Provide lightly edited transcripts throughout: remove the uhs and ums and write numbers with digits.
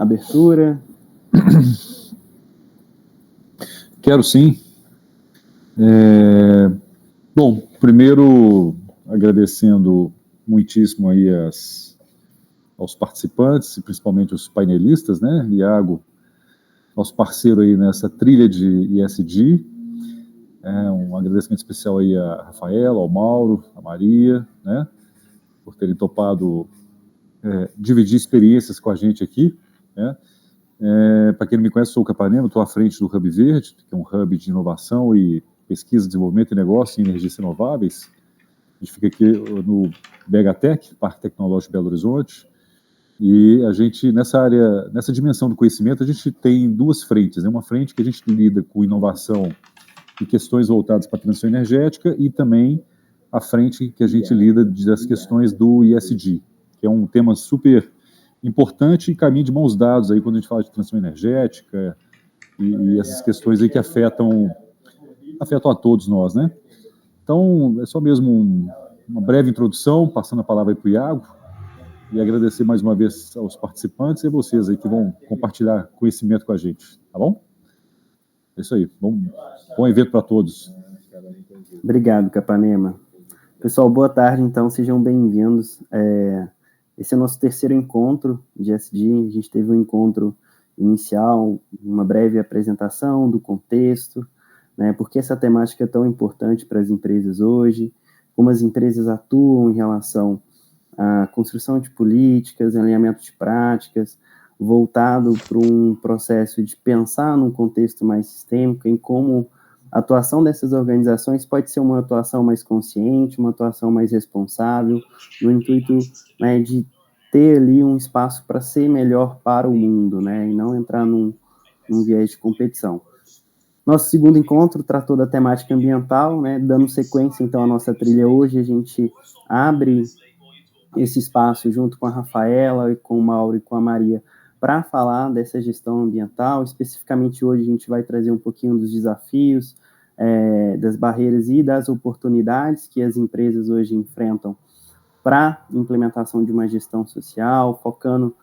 abertura? Quero sim. Bom, primeiro agradecendo muitíssimo aí aos participantes, principalmente os painelistas, né? Iago, nosso parceiro aí nessa trilha de ESG. Um agradecimento especial aí a Rafaela, ao Mauro, a Maria, né? Por terem topado dividir experiências com a gente aqui, né? Para quem não me conhece, sou o Capanema, estou à frente do Hub Verde, que é um hub de inovação e pesquisa, desenvolvimento e negócio em energias renováveis. A gente fica aqui no BHTEC, Parque Tecnológico Belo Horizonte, e a gente, nessa dimensão do conhecimento, a gente tem duas frentes, né? Uma frente que a gente lida com inovação e questões voltadas para a transição energética, e também a frente que a gente lida das questões do ESG, que é um tema super importante e caminho de mãos dados aí quando a gente fala de transição energética e essas questões aí que afetam a todos nós, né? Então, é só mesmo uma breve introdução, passando a palavra aí para o Iago, e agradecer mais uma vez aos participantes e a vocês aí que vão compartilhar conhecimento com a gente, tá bom? É isso aí, bom evento para todos. Obrigado, Capanema. Pessoal, boa tarde, então, sejam bem-vindos. Esse é o nosso terceiro encontro de ESG. A gente teve um encontro inicial, uma breve apresentação do contexto, né, por que essa temática é tão importante para as empresas hoje, como as empresas atuam em relação à construção de políticas, alinhamento de práticas, voltado para um processo de pensar num contexto mais sistêmico, em como a atuação dessas organizações pode ser uma atuação mais consciente, uma atuação mais responsável, no intuito, né, de ter ali um espaço para ser melhor para o mundo, né, e não entrar num viés de competição. Nosso segundo encontro tratou da temática ambiental, né, dando sequência, então, à nossa trilha hoje. A gente abre esse espaço junto com a Rafaela, e com o Mauro e com a Maria, para falar dessa gestão ambiental. Especificamente hoje a gente vai trazer um pouquinho dos desafios, das barreiras e das oportunidades que as empresas hoje enfrentam para a implementação de uma gestão social, focando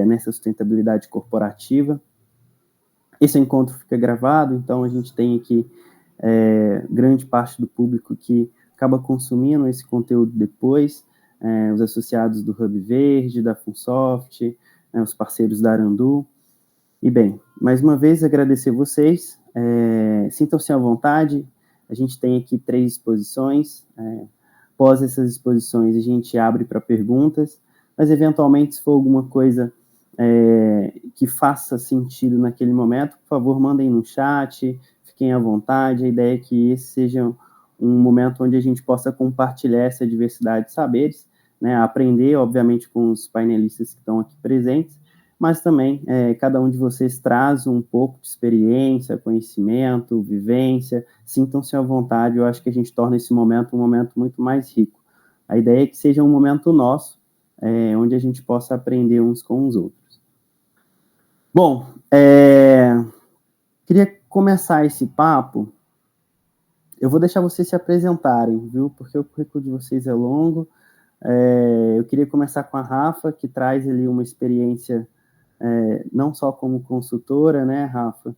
nessa sustentabilidade corporativa. Esse encontro fica gravado, então a gente tem aqui grande parte do público que acaba consumindo esse conteúdo depois, os associados do Hub Verde, da Funsoft, os parceiros da Arandu. E bem, mais uma vez agradecer vocês, sintam-se à vontade. A gente tem aqui 3 exposições, após essas exposições a gente abre para perguntas, mas eventualmente se for alguma coisa que faça sentido naquele momento, por favor, mandem no chat, fiquem à vontade. A ideia é que esse seja um momento onde a gente possa compartilhar essa diversidade de saberes, né, aprender, obviamente, com os painelistas que estão aqui presentes, mas também cada um de vocês traz um pouco de experiência, conhecimento, vivência. Sintam-se à vontade. Eu acho que a gente torna esse momento um momento muito mais rico. A ideia é que seja um momento nosso, onde a gente possa aprender uns com os outros. Bom, queria começar esse papo. Eu vou deixar vocês se apresentarem, viu? Porque o currículo de vocês é longo. Eu queria começar com a Rafa, que traz ali uma experiência não só como consultora, né, Rafa,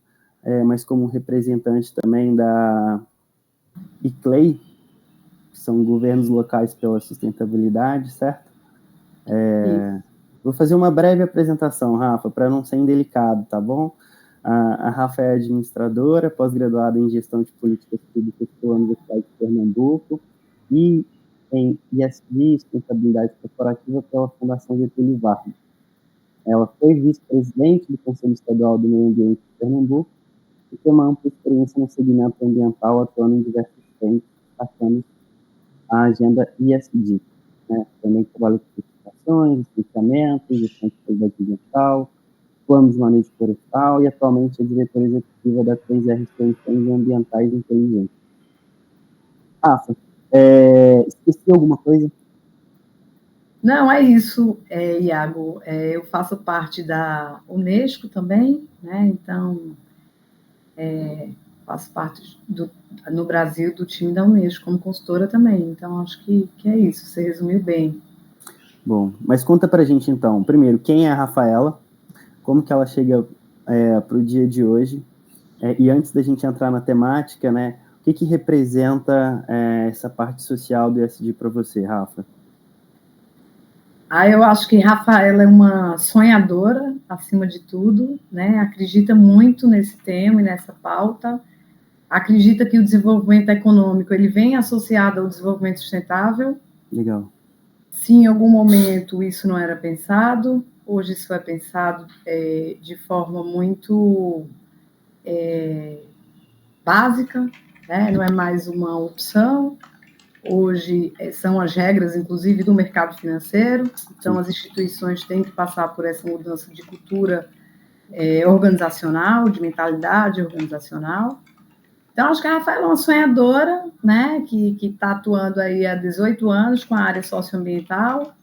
mas como representante também da ICLEI, que são governos locais pela sustentabilidade, certo? Vou fazer uma breve apresentação, Rafa, para não ser indelicado, tá bom? A Rafa é administradora, pós-graduada em gestão de políticas públicas pela Universidade de Pernambuco e em ESG, sustentabilidade corporativa, pela Fundação Getúlio Vargas. Ela foi vice-presidente do Conselho Estadual do Meio Ambiente de Pernambuco e tem uma ampla experiência no segmento ambiental, atuando em diversos frentes, destacando a agenda ESG, né? Também trabalha com certificações, licenciamentos, gestão de qualidade ambiental, planos de manejo florestal e atualmente é diretora executiva da 3R Soluções Ambientais Inteligentes. Rafa, esqueci alguma coisa? Não, é isso, Iago. Eu faço parte da Unesco também, né? Então, faço parte no Brasil do time da Unesco como consultora também. Então, acho que é isso, você resumiu bem. Bom, mas conta pra gente então, primeiro, quem é a Rafaela? como que ela chega para o dia de hoje. E antes da gente entrar na temática, né, o que representa essa parte social do ESG para você, Rafa? Eu acho que Rafaela é uma sonhadora, acima de tudo, né? Acredita muito nesse tema e nessa pauta. Acredita que o desenvolvimento econômico ele vem associado ao desenvolvimento sustentável. Legal. Se em algum momento isso não era pensado, hoje isso é pensado de forma muito básica, né? Não é mais uma opção. Hoje são as regras, inclusive, do mercado financeiro. Então, sim, as instituições têm que passar por essa mudança de cultura organizacional, de mentalidade organizacional. Então, acho que a Rafaela é uma sonhadora, né, que está atuando aí há 18 anos com a área socioambiental,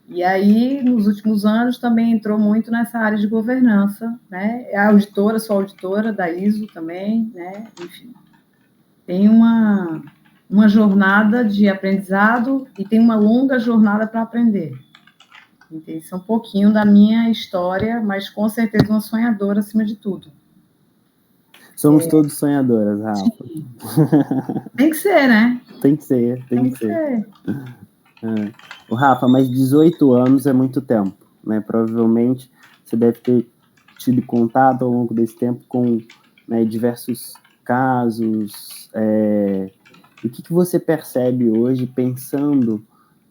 e aí, nos últimos anos, também entrou muito nessa área de governança, né, é auditora, sou auditora da ISO também, né, enfim. Tem uma jornada de aprendizado e tem uma longa jornada para aprender. Então, isso é um pouquinho da minha história, mas com certeza uma sonhadora acima de tudo. Somos todos sonhadoras, Rafa. Tem que ser, né? Tem que ser, tem que ser. O Rafa, mas 18 anos é muito tempo, né? Provavelmente você deve ter tido contato ao longo desse tempo com, né, diversos casos. O que você percebe hoje pensando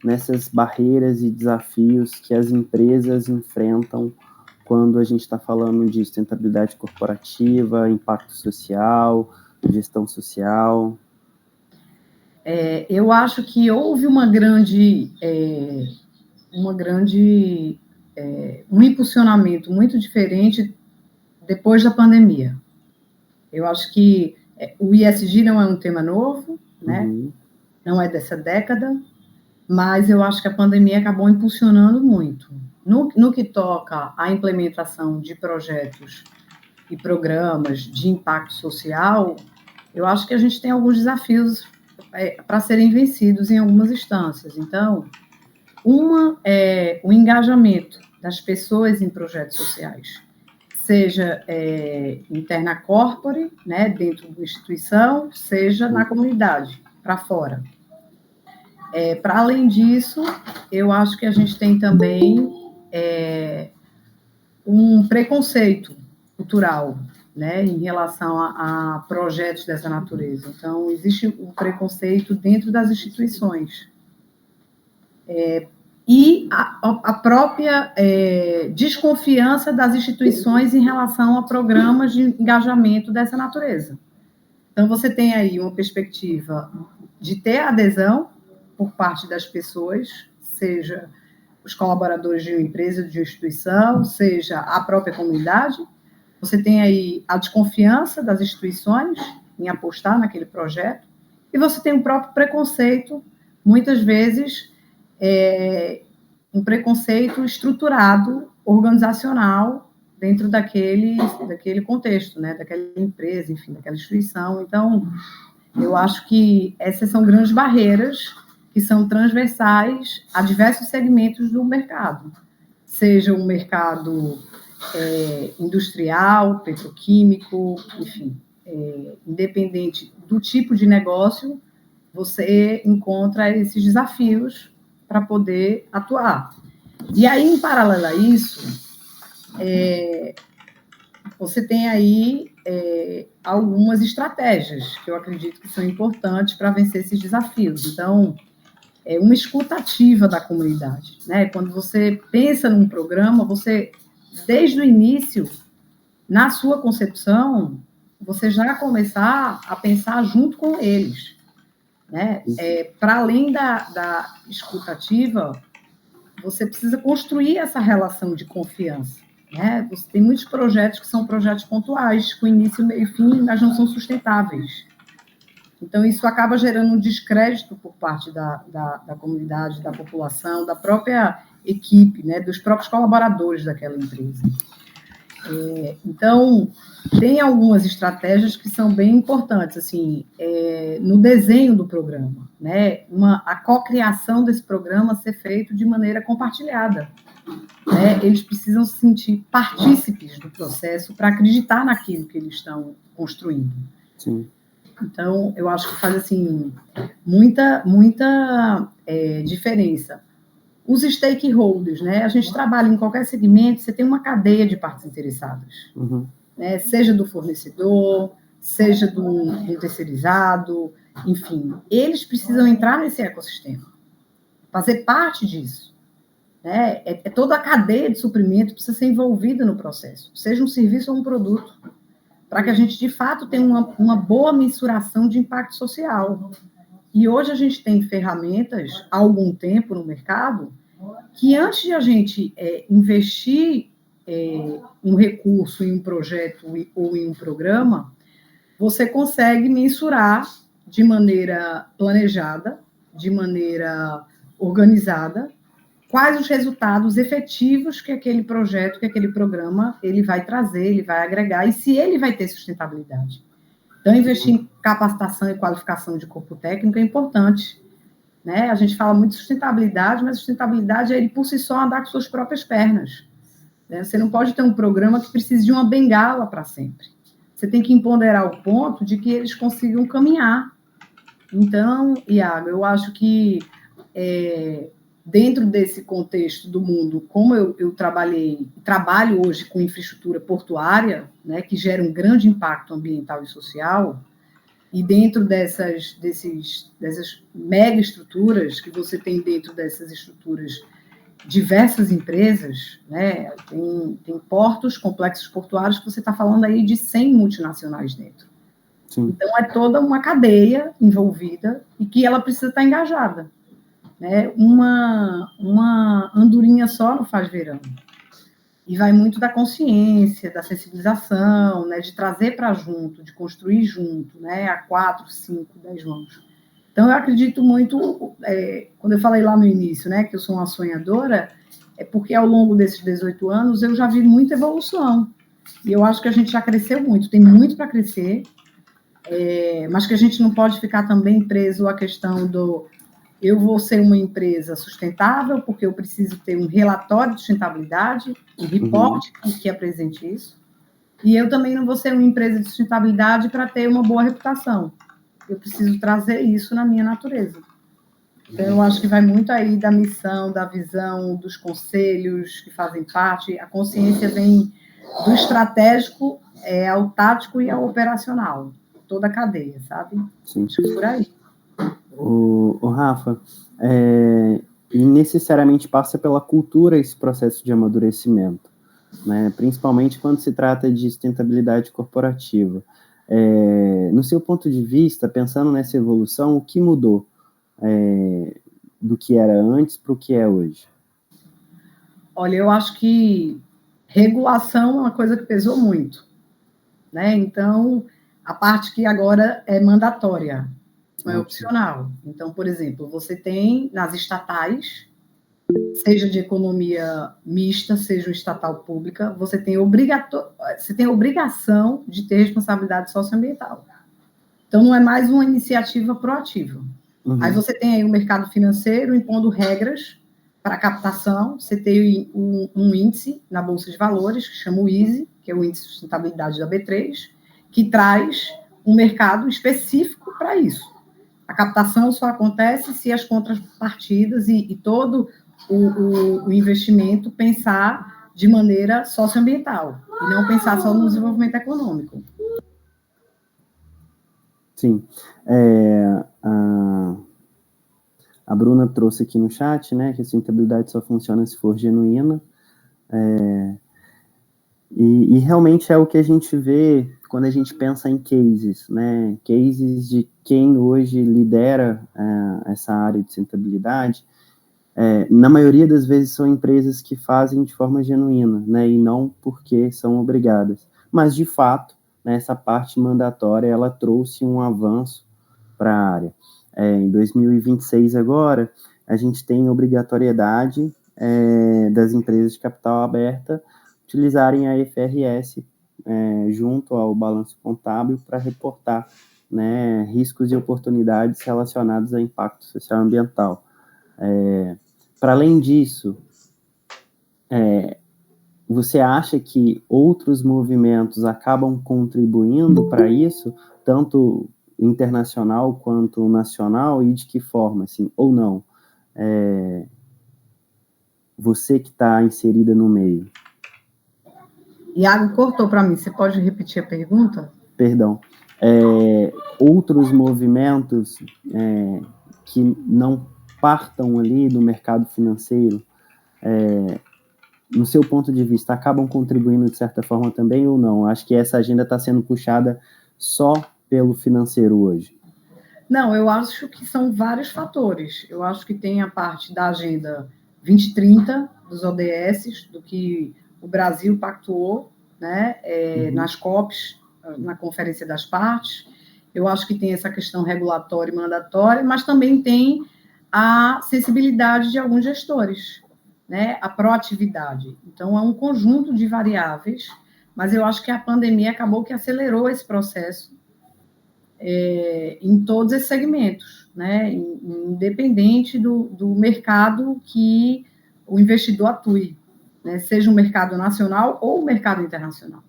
nessas barreiras e desafios que as empresas enfrentam quando a gente está falando de sustentabilidade corporativa, impacto social, gestão social? Eu acho que houve um impulsionamento muito diferente depois da pandemia. Eu acho que o ESG não é um tema novo, né? Uhum. Não é dessa década, mas eu acho que a pandemia acabou impulsionando muito. No que toca à implementação de projetos e programas de impacto social, eu acho que a gente tem alguns desafios para serem vencidos em algumas instâncias. Então, uma é o engajamento das pessoas em projetos sociais, seja interna corpore, né, dentro da instituição, seja na comunidade, para fora. Para além disso, eu acho que a gente tem também um preconceito cultural, né, em relação a projetos dessa natureza. Então, existe um preconceito dentro das instituições. E a própria desconfiança das instituições em relação a programas de engajamento dessa natureza. Então, você tem aí uma perspectiva de ter adesão por parte das pessoas, seja os colaboradores de uma empresa, de uma instituição, seja a própria comunidade. Você tem aí a desconfiança das instituições em apostar naquele projeto, e você tem o próprio preconceito, muitas vezes, um preconceito estruturado, organizacional, dentro daquele contexto, né, daquela empresa, enfim, daquela instituição. Então, eu acho que essas são grandes barreiras que são transversais a diversos segmentos do mercado, seja um mercado industrial, petroquímico, enfim, independente do tipo de negócio, você encontra esses desafios para poder atuar. E aí, em paralelo a isso, você tem aí algumas estratégias que eu acredito que são importantes para vencer esses desafios. Então, uma escuta ativa da comunidade, né? Quando você pensa num programa, você, desde o início, na sua concepção, você já começar a pensar junto com eles, né? Para além da escuta ativa, você precisa construir essa relação de confiança, né? Você tem muitos projetos que são projetos pontuais, com início, meio e fim, mas não são sustentáveis. Então, isso acaba gerando um descrédito por parte da comunidade, da população, da própria equipe, né, dos próprios colaboradores daquela empresa. Então, tem algumas estratégias que são bem importantes, assim, no desenho do programa, né, a cocriação desse programa ser feito de maneira compartilhada. né, eles precisam se sentir partícipes do processo para acreditar naquilo que eles estão construindo. Sim. Então, eu acho que faz, assim, muita diferença. Os stakeholders, né? A gente trabalha em qualquer segmento, você tem uma cadeia de partes interessadas, né? Seja do fornecedor, seja do terceirizado, enfim, eles precisam entrar nesse ecossistema, fazer parte disso, né? Toda a cadeia de suprimento precisa ser envolvida no processo, seja um serviço ou um produto, para que a gente, de fato, tenha uma boa mensuração de impacto social. E hoje a gente tem ferramentas, há algum tempo no mercado, que antes de a gente investir um recurso em um projeto ou em um programa, você consegue mensurar de maneira planejada, de maneira organizada, quais os resultados efetivos que aquele projeto, que aquele programa, ele vai trazer, ele vai agregar, e se ele vai ter sustentabilidade. Então, investir em capacitação e qualificação de corpo técnico é importante, né? A gente fala muito de sustentabilidade, mas sustentabilidade é ele, por si só, andar com suas próprias pernas, né? Você não pode ter um programa que precise de uma bengala para sempre. Você tem que empoderar o ponto de que eles consigam caminhar. Então, Iago, eu acho que dentro desse contexto do mundo, como eu trabalho hoje com infraestrutura portuária, né, que gera um grande impacto ambiental e social, e dentro dessas mega estruturas, que você tem dentro dessas estruturas diversas empresas, né, tem portos, complexos portuários, que você está falando aí de 100 multinacionais dentro. Sim. Então, é toda uma cadeia envolvida e que ela precisa estar engajada, né? Uma andorinha só não faz verão. E vai muito da consciência, da sensibilização, né? De trazer para junto, de construir junto, né? A 4, 5, 10 mãos. Então, eu acredito muito, quando eu falei lá no início, né, que eu sou uma sonhadora, é porque ao longo desses 18 anos eu já vi muita evolução. E eu acho que a gente já cresceu muito, tem muito para crescer, mas que a gente não pode ficar também preso à questão do eu vou ser uma empresa sustentável porque eu preciso ter um relatório de sustentabilidade, um reporte que apresente isso, e eu também não vou ser uma empresa de sustentabilidade para ter uma boa reputação. Eu preciso trazer isso na minha natureza. Então, eu acho que vai muito aí da missão, da visão, dos conselhos que fazem parte. A consciência vem do estratégico ao tático e ao operacional. Toda a cadeia, sabe? Sim. Acho que por aí. O Rafa, e necessariamente passa pela cultura esse processo de amadurecimento, né? Principalmente quando se trata de sustentabilidade corporativa. No seu ponto de vista, pensando nessa evolução, o que mudou do que era antes para o que é hoje? Olha, eu acho que regulação é uma coisa que pesou muito, né? Então, a parte que agora é mandatória, não é opcional. Então, por exemplo, você tem nas estatais, seja de economia mista, seja estatal pública, você tem obrigação de ter responsabilidade socioambiental. Então, não é mais uma iniciativa proativa. Aí você tem aí o mercado financeiro impondo regras para captação, você tem um índice na Bolsa de Valores, que chama o ISE, que é o Índice de Sustentabilidade da B3, que traz um mercado específico para isso. A captação só acontece se as contrapartidas e todo o investimento pensar de maneira socioambiental, e não pensar só no desenvolvimento econômico. Sim. A Bruna trouxe aqui no chat, né, que a sustentabilidade só funciona se for genuína. E realmente é o que a gente vê quando a gente pensa em cases, né? Cases de quem hoje lidera essa área de sustentabilidade. Na maioria das vezes são empresas que fazem de forma genuína, né? E não porque são obrigadas. Mas, de fato, né, essa parte mandatória, ela trouxe um avanço para a área. Em 2026 agora, a gente tem obrigatoriedade das empresas de capital aberta utilizarem a IFRS junto ao balanço contábil para reportar, né, riscos e oportunidades relacionados a impacto social e ambiental. Para além disso, você acha que outros movimentos acabam contribuindo para isso, tanto internacional quanto nacional, e de que forma, assim, ou não? Você que está inserida no meio. Iago cortou para mim, você pode repetir a pergunta? Perdão. Outros movimentos que não partam ali do mercado financeiro, no seu ponto de vista, acabam contribuindo de certa forma também ou não? Acho que essa agenda está sendo puxada só pelo financeiro hoje. Não, eu acho que são vários fatores. Eu acho que tem a parte da Agenda 2030, dos ODS, do que o Brasil pactuou, né, nas COPs, na Conferência das Partes. Eu acho que tem essa questão regulatória e mandatória, mas também tem a sensibilidade de alguns gestores, né, a proatividade. Então, é um conjunto de variáveis, mas eu acho que a pandemia acabou que acelerou esse processo em todos esses segmentos, né, independente do mercado que o investidor atue, né, seja o mercado nacional ou o mercado internacional.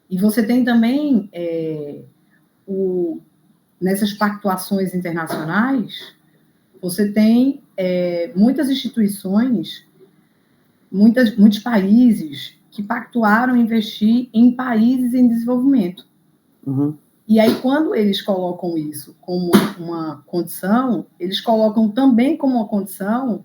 E você tem também, nessas pactuações internacionais, você tem muitas instituições, muitos países que pactuaram investir em países em desenvolvimento. E aí, quando eles colocam isso como uma condição, eles colocam também como uma condição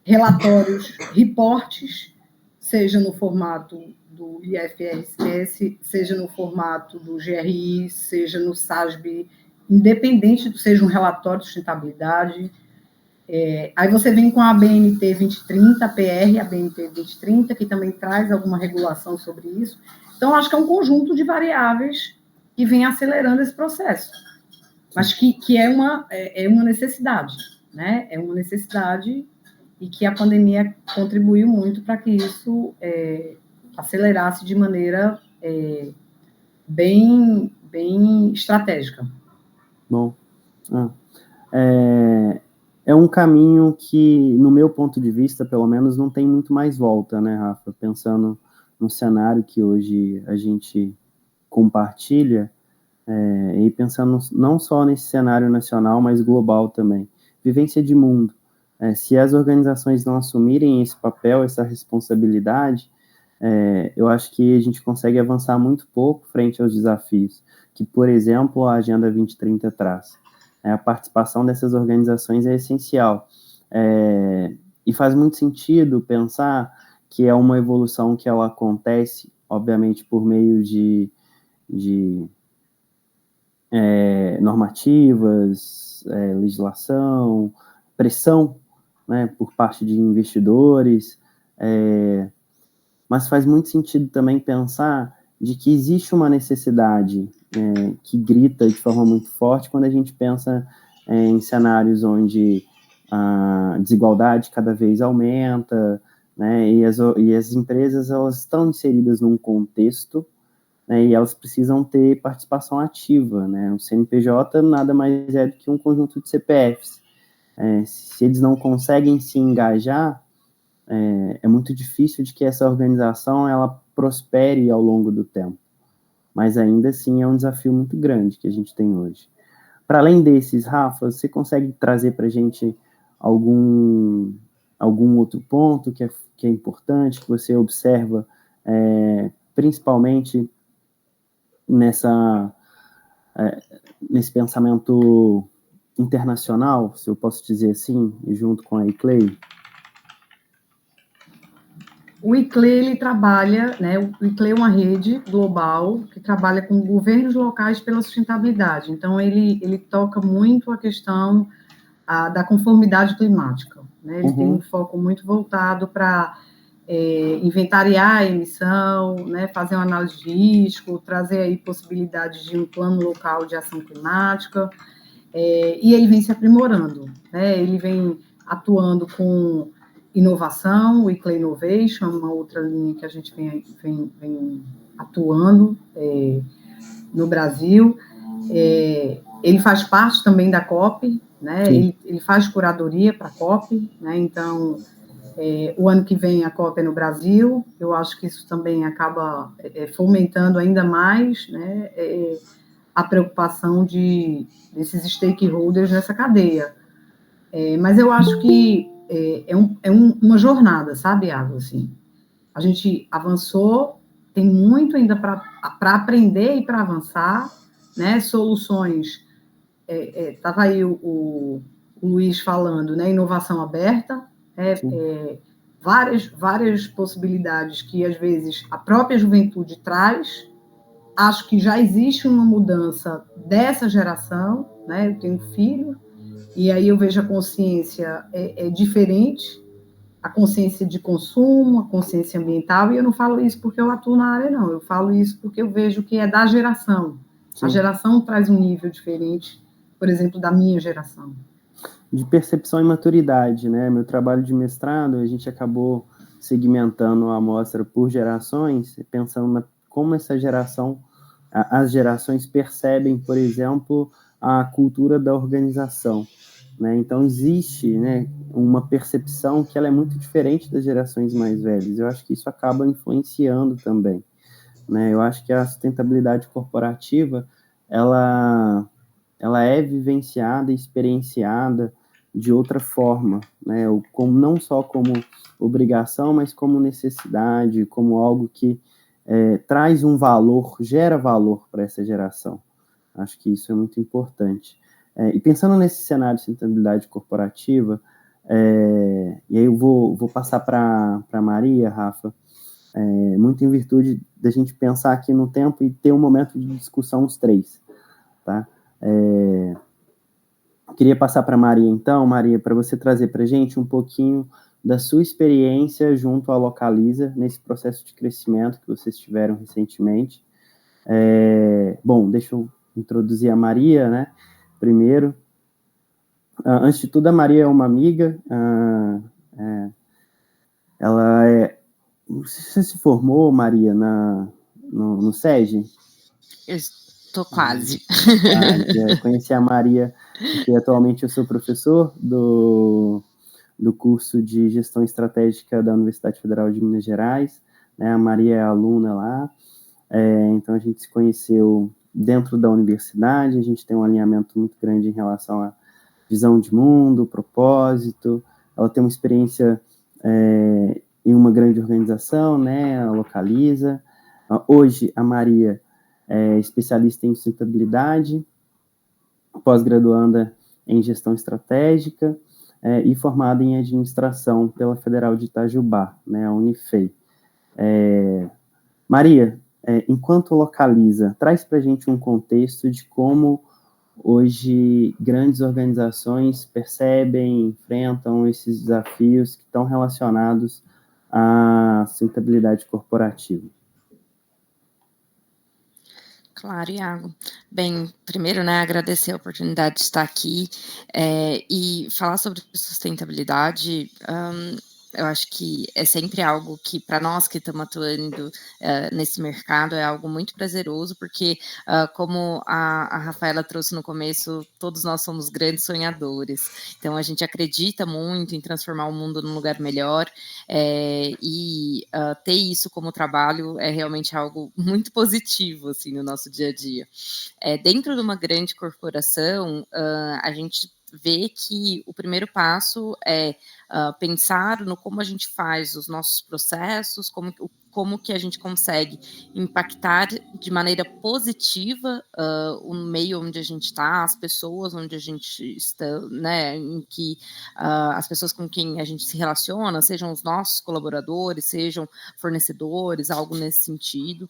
relatórios, reportes, seja no formato do IFRS, seja no formato do GRI, seja no SASB, independente, seja um relatório de sustentabilidade. Aí você vem com a BNT 2030, a PR, a BNT 2030, que também traz alguma regulação sobre isso. Então, acho que é um conjunto de variáveis que vem acelerando esse processo, mas que é uma necessidade, né? É uma necessidade e que a pandemia contribuiu muito para que isso acelerasse de maneira bem estratégica. Bom, é um caminho que, no meu ponto de vista, pelo menos, não tem muito mais volta, né, Rafa? Pensando no cenário que hoje a gente compartilha, e pensando não só nesse cenário nacional, mas global também. Vivência de mundo. Se as organizações não assumirem esse papel, essa responsabilidade, eu acho que a gente consegue avançar muito pouco frente aos desafios que, por exemplo, a Agenda 2030 traz. A participação dessas organizações é essencial. E faz muito sentido pensar que é uma evolução que ela acontece, obviamente, por meio de normativas, legislação, pressão, né, por parte de investidores, mas faz muito sentido também pensar de que existe uma necessidade que grita de forma muito forte quando a gente pensa em cenários onde a desigualdade cada vez aumenta, né, e as empresas elas estão inseridas num contexto, né, e elas precisam ter participação ativa, né? O CNPJ nada mais é do que um conjunto de CPFs. Se eles não conseguem se engajar, é muito difícil de que essa organização ela prospere ao longo do tempo. Mas ainda assim é um desafio muito grande que a gente tem hoje. Para além desses, Rafa, você consegue trazer para a gente algum outro ponto que é importante, que você observa, principalmente nesse pensamento internacional, se eu posso dizer assim, junto com a ICLEI? O ICLEI, ele trabalha, né, o ICLEI é uma rede global que trabalha com governos locais pela sustentabilidade. Então, ele toca muito a questão da conformidade climática, né? Ele tem um foco muito voltado para inventariar a emissão, né, fazer uma análise de risco, trazer aí possibilidades de um plano local de ação climática, e ele vem se aprimorando, né? Ele vem atuando com inovação, o ICLEI Innovation, uma outra linha que a gente vem atuando no Brasil. Ele faz parte também da COP, né? Ele faz curadoria para a COP, né? Então, O ano que vem a COP é no Brasil, eu acho que isso também acaba fomentando ainda mais, né, a preocupação desses stakeholders nessa cadeia. Mas eu acho que uma jornada, sabe, Iago? Assim, a gente avançou, tem muito ainda para aprender e para avançar, né? Soluções, estava aí o Luiz falando, né? Inovação aberta, várias possibilidades que, às vezes, a própria juventude traz. Acho que já existe uma mudança dessa geração, né? Eu tenho um filho, e aí eu vejo a consciência diferente, a consciência de consumo, a consciência ambiental, e eu não falo isso porque eu atuo na área, não. Eu falo isso porque eu vejo que é da geração. Sim. A geração traz um nível diferente, por exemplo, da minha geração. De percepção e maturidade, né? Meu trabalho de mestrado, a gente acabou segmentando a amostra por gerações, pensando como essa geração, as gerações percebem, por exemplo, a cultura da organização, né? Então existe, né, uma percepção que ela é muito diferente das gerações mais velhas. Eu acho que isso acaba influenciando também, né? Eu acho que a sustentabilidade corporativa ela é vivenciada e experienciada de outra forma, né? Não só como obrigação, mas como necessidade, como algo que traz um valor, gera valor para essa geração. Acho que isso é muito importante. E pensando nesse cenário de sustentabilidade corporativa, e aí eu vou passar para a Maria, Rafa, muito em virtude da gente pensar aqui no tempo e ter um momento de discussão os três, tá? Queria passar para a Maria, então, Maria, para você trazer para a gente um pouquinho da sua experiência junto à Localiza, nesse processo de crescimento que vocês tiveram recentemente. Bom, deixa eu introduzir a Maria, né? Primeiro, antes de tudo, a Maria é uma amiga, ela você se formou, Maria, no SEGI? Eu estou quase. Conheci a Maria, porque atualmente eu sou professor do curso de Gestão Estratégica da Universidade Federal de Minas Gerais, né? A Maria é aluna lá, então a gente se conheceu dentro da universidade, a gente tem um alinhamento muito grande em relação à visão de mundo, propósito. Ela tem uma experiência em uma grande organização, né? A Localiza. Hoje a Maria é especialista em sustentabilidade, pós-graduanda em gestão estratégica e formada em administração pela Federal de Itajubá, né, a Unifei. Maria, enquanto Localiza, traz para a gente um contexto de como hoje grandes organizações percebem, enfrentam esses desafios que estão relacionados à sustentabilidade corporativa. Claro, Iago. Bem, primeiro, né, agradecer a oportunidade de estar aqui e falar sobre sustentabilidade. Eu acho que é sempre algo que, para nós que estamos atuando nesse mercado, é algo muito prazeroso, porque, como a Rafaela trouxe no começo, todos nós somos grandes sonhadores. Então, a gente acredita muito em transformar o mundo num lugar melhor, e ter isso como trabalho é realmente algo muito positivo, assim, no nosso dia a dia. Dentro de uma grande corporação, a gente vê que o primeiro passo é pensar no como a gente faz os nossos processos, como que a gente consegue impactar de maneira positiva o meio onde a gente está, as pessoas onde a gente está, né, em que as pessoas com quem a gente se relaciona, sejam os nossos colaboradores, sejam fornecedores, algo nesse sentido.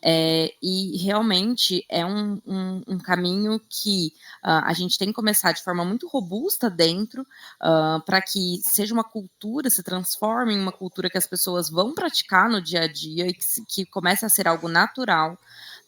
E realmente é um caminho que a gente tem que começar de forma muito robusta dentro, para que seja uma cultura, se transforme em uma cultura que as pessoas vão praticar no dia a dia e que comece a ser algo natural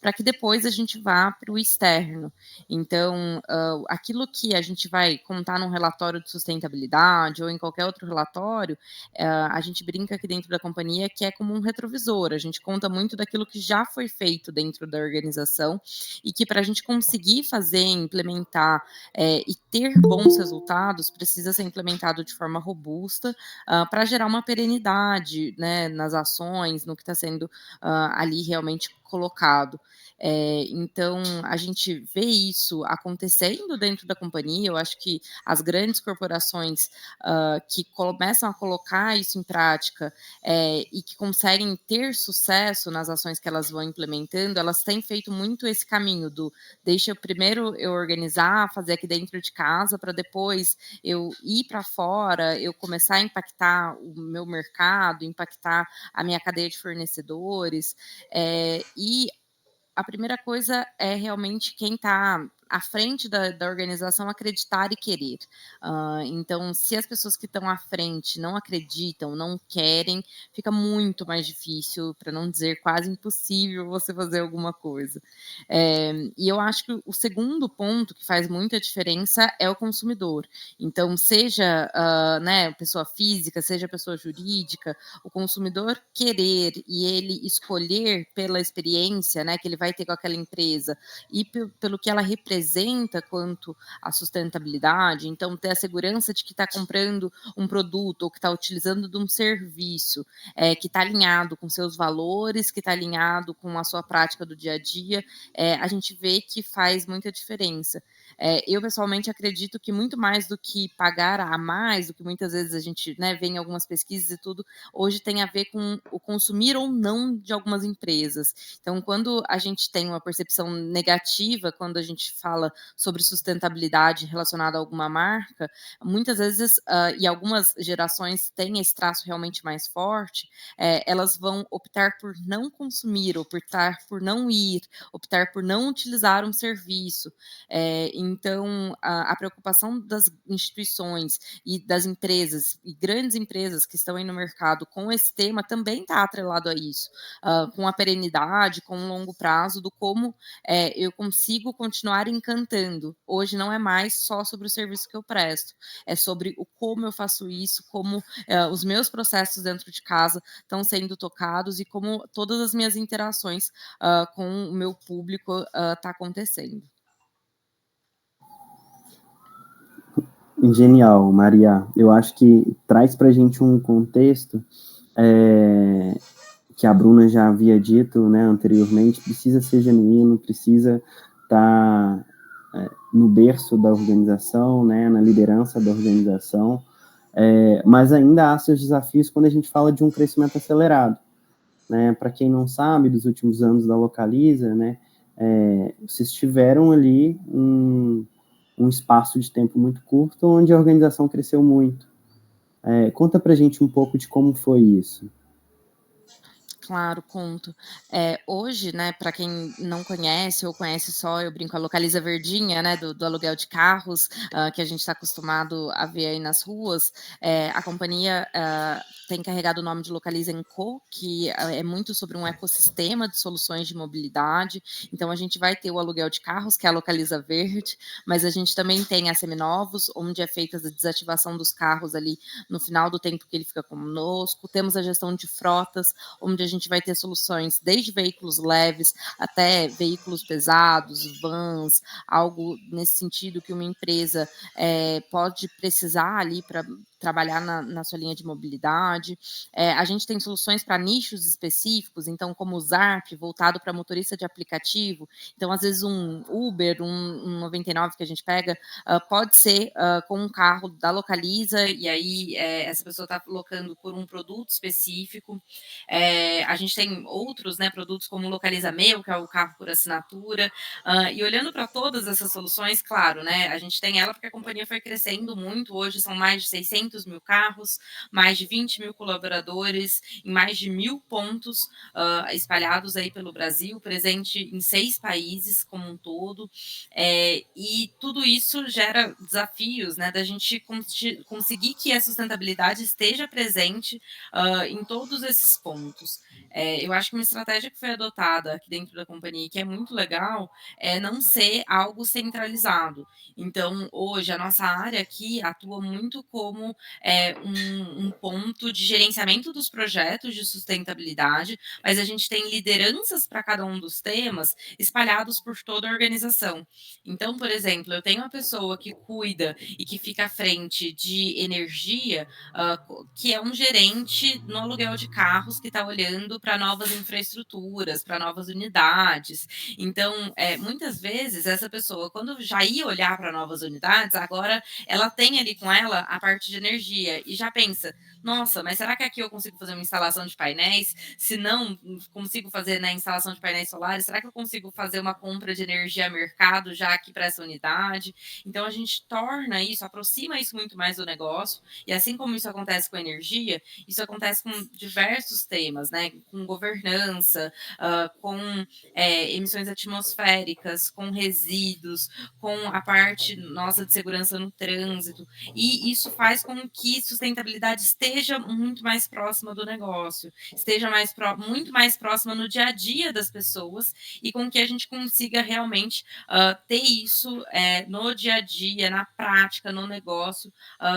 para que depois a gente vá para o externo. Então, aquilo que a gente vai contar num relatório de sustentabilidade ou em qualquer outro relatório, a gente brinca aqui dentro da companhia que é como um retrovisor, a gente conta muito daquilo que já foi feito dentro da organização e que para a gente conseguir fazer, implementar e ter bons resultados, precisa ser implementado de forma robusta para gerar uma perenidade, né, nas ações, no que está sendo ali realmente colocado. Então, a gente vê isso acontecendo dentro da companhia. Eu acho que as grandes corporações que começam a colocar isso em prática e que conseguem ter sucesso nas ações que elas vão implementando, elas têm feito muito esse caminho do deixa eu primeiro eu organizar, fazer aqui dentro de casa, para depois eu ir para fora, eu começar a impactar o meu mercado, impactar a minha cadeia de fornecedores, e a primeira coisa é realmente quem está à frente da organização acreditar e querer. Então, se as pessoas que estão à frente não acreditam, não querem, fica muito mais difícil, para não dizer quase impossível, você fazer alguma coisa. E eu acho que o segundo ponto que faz muita diferença é o consumidor. Então, seja né, pessoa física, seja pessoa jurídica, o consumidor querer e ele escolher pela experiência, né, que ele vai ter com aquela empresa e pelo que ela representa quanto à sustentabilidade, então ter a segurança de que está comprando um produto ou que está utilizando de um serviço que está alinhado com seus valores, que está alinhado com a sua prática do dia a dia, a gente vê que faz muita diferença. Eu, pessoalmente, acredito que muito mais do que pagar a mais, do que muitas vezes a gente vê em algumas pesquisas e tudo, hoje tem a ver com o consumir ou não de algumas empresas. Então, quando a gente tem uma percepção negativa, quando a gente fala sobre sustentabilidade relacionada a alguma marca, muitas vezes, e algumas gerações têm esse traço realmente mais forte, elas vão optar por não consumir, optar por não ir, optar por não utilizar um serviço. Então, a preocupação das instituições e das empresas, e grandes empresas que estão aí no mercado com esse tema, também está atrelado a isso, com a perenidade, com o longo prazo, do como eu consigo continuar encantando. Hoje não é mais só sobre o serviço que eu presto, é sobre o como eu faço isso, como os meus processos dentro de casa estão sendo tocados e como todas as minhas interações com o meu público está acontecendo. Genial, Maria. Eu acho que traz para a gente um contexto que a Bruna já havia dito, né, anteriormente, precisa ser genuíno, precisa estar no berço da organização, né, na liderança da organização, mas ainda há seus desafios quando a gente fala de um crescimento acelerado. Né? Para quem não sabe, dos últimos anos da Localiza, né, vocês tiveram ali um espaço de tempo muito curto onde a organização cresceu muito. Conta para a gente um pouco de como foi isso. Claro, conto. Hoje, né, para quem não conhece ou conhece só, eu brinco, a Localiza Verdinha, né, do aluguel de carros, que a gente está acostumado a ver aí nas ruas, a companhia tem carregado o nome de Localiza &Co, que é muito sobre um ecossistema de soluções de mobilidade. Então, a gente vai ter o aluguel de carros, que é a Localiza Verde, mas a gente também tem a Seminovos, onde é feita a desativação dos carros ali no final do tempo que ele fica conosco. Temos a gestão de frotas, onde a gente vai ter soluções desde veículos leves até veículos pesados, vans, algo nesse sentido que uma empresa pode precisar ali para trabalhar na sua linha de mobilidade. A gente tem soluções para nichos específicos, então como o Zarp, voltado para motorista de aplicativo. Então, às vezes, um Uber, um 99 que a gente pega, pode ser com um carro da Localiza, e aí essa pessoa está locando por um produto específico. A gente tem outros, né, produtos como o Localiza Meu, que é o carro por assinatura, e olhando para todas essas soluções, claro, né, a gente tem ela porque a companhia foi crescendo muito, hoje são mais de 600 mil carros, mais de 20 mil colaboradores, em mais de 1.000 pontos espalhados aí pelo Brasil, presente em 6 países como um todo, e tudo isso gera desafios, né, da gente conseguir que a sustentabilidade esteja presente em todos esses pontos. Eu acho que uma estratégia que foi adotada aqui dentro da companhia e que é muito legal, é não ser algo centralizado. Então, hoje, a nossa área aqui atua muito como, um ponto de gerenciamento dos projetos de sustentabilidade, mas a gente tem lideranças para cada um dos temas espalhados por toda a organização. Então, por exemplo, eu tenho uma pessoa que cuida e que fica à frente de energia, que é um gerente no aluguel de carros que está olhando para novas infraestruturas, para novas unidades. Então, muitas vezes, essa pessoa, quando já ia olhar para novas unidades, agora ela tem ali com ela a parte de energia e já pensa: nossa, mas será que aqui eu consigo fazer uma instalação de painéis? Se não consigo fazer, né, instalação de painéis solares, será que eu consigo fazer uma compra de energia a mercado já aqui para essa unidade? Então, a gente torna isso, aproxima isso muito mais do negócio, e assim como isso acontece com energia, isso acontece com diversos temas, né? Com governança, com emissões atmosféricas, com resíduos, com a parte nossa de segurança no trânsito. E isso faz com que sustentabilidade esteja muito mais próxima do negócio, esteja muito mais próxima no dia a dia das pessoas e com que a gente consiga realmente ter isso no dia a dia, na prática, no negócio,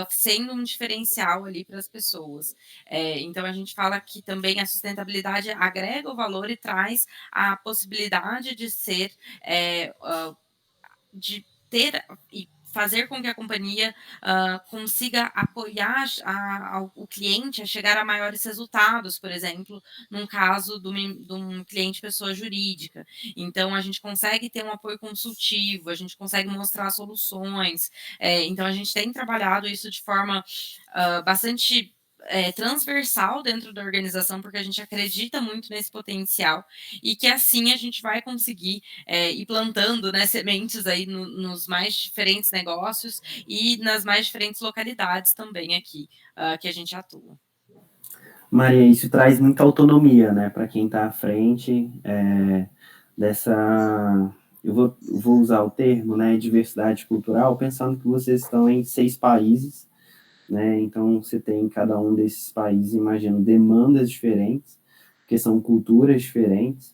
sendo um diferencial ali para as pessoas. Então, a gente fala que também a sustentabilidade agrega o valor e traz a possibilidade de ser, de ter e fazer com que a companhia consiga apoiar o cliente a chegar a maiores resultados, por exemplo, num caso de um cliente pessoa jurídica. Então, a gente consegue ter um apoio consultivo, a gente consegue mostrar soluções. Então, a gente tem trabalhado isso de forma bastante transversal dentro da organização, porque a gente acredita muito nesse potencial e que assim a gente vai conseguir ir plantando, né, sementes aí nos mais diferentes negócios e nas mais diferentes localidades também aqui que a gente atua. Maria, isso traz muita autonomia, né, para quem está à frente dessa. Eu vou usar o termo, né, diversidade cultural, pensando que vocês estão em 6 países, né, então você tem em cada um desses países, imagino, demandas diferentes, porque são culturas diferentes.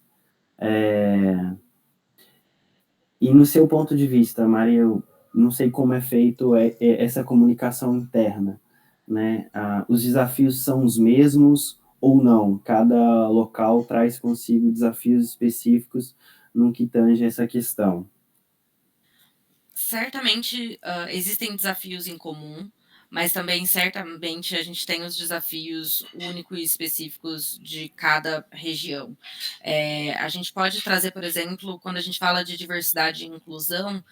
E no seu ponto de vista, Maria, eu não sei como é feito essa comunicação interna, né? Os desafios são os mesmos ou não? Cada local traz consigo desafios específicos no que tange essa questão. Certamente existem desafios em comum, mas também certamente a gente tem os desafios únicos e específicos de cada região. A gente pode trazer, por exemplo, quando a gente fala de diversidade e inclusão,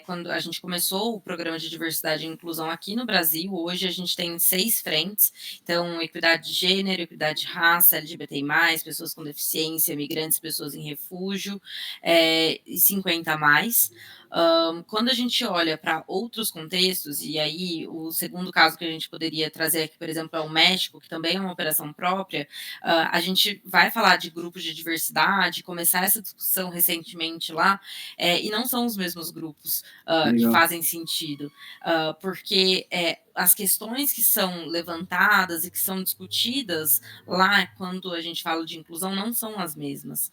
quando a gente começou o programa de diversidade e inclusão aqui no Brasil, hoje a gente tem 6 frentes, então equidade de gênero, equidade de raça, LGBTI+, pessoas com deficiência, migrantes, pessoas em refúgio, e 50+. Quando a gente olha para outros contextos, e aí o segundo caso que a gente poderia trazer aqui, por exemplo, é o México, que também é uma operação própria, a gente vai falar de grupos de diversidade, começar essa discussão recentemente lá, e não são os mesmos grupos que fazem sentido, porque as questões que são levantadas e que são discutidas lá, quando a gente fala de inclusão, não são as mesmas.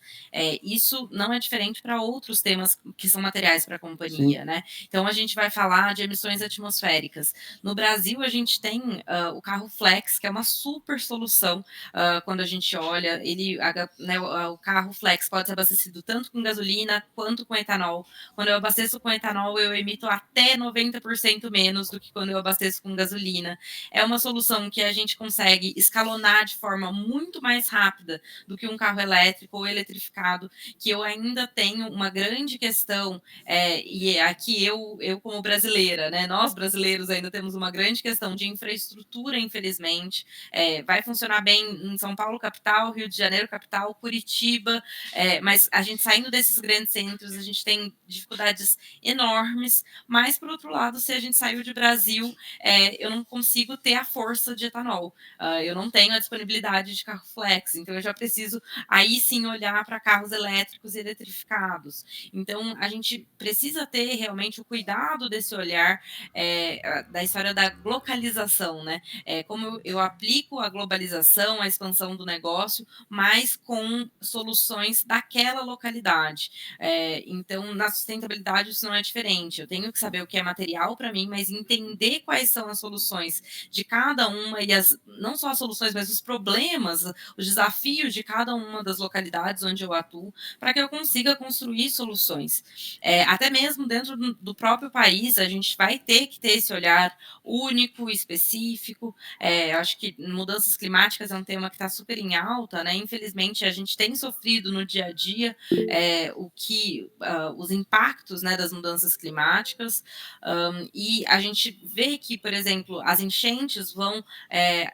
Isso não é diferente para outros temas que são materiais para a companhia, né? Então, a gente vai falar de emissões atmosféricas. No Brasil, a gente tem o carro Flex, que é uma super solução quando a gente olha. O carro Flex pode ser abastecido tanto com gasolina quanto com etanol. Quando eu abasteço com etanol, eu emito até 90% menos do que quando eu abasteço com gasolina. É uma solução que a gente consegue escalonar de forma muito mais rápida do que um carro elétrico ou eletrificado, que eu ainda tenho uma grande questão, e aqui eu como brasileira, né, nós brasileiros ainda temos uma grande questão de infraestrutura, infelizmente. Vai funcionar bem em São Paulo capital, Rio de Janeiro capital, Curitiba, mas a gente saindo desses grandes centros, a gente tem dificuldades enormes, mas por outro lado, se a gente saiu de Brasil eu não consigo ter a força de etanol. Eu não tenho a disponibilidade de carro flex, então eu já preciso aí sim olhar para carros elétricos e eletrificados. Então a gente precisa ter realmente o cuidado desse olhar da história da localização, né? Como eu aplico a globalização, a expansão do negócio, mas com soluções daquela localidade. Então, na sustentabilidade, isso não é diferente. Eu tenho que saber o que é material para mim, mas entender quais são as soluções de cada uma e não só as soluções, mas os problemas, os desafios de cada uma das localidades onde eu atuo, para que eu consiga construir soluções. Até mesmo dentro do próprio país, a gente vai ter que ter esse olhar único, específico. Acho que mudanças climáticas é um tema que está super em alta, né? Infelizmente, a gente tem sofrido no dia a dia os impactos, né, das mudanças climáticas, e a gente vê que, por exemplo, as enchentes vão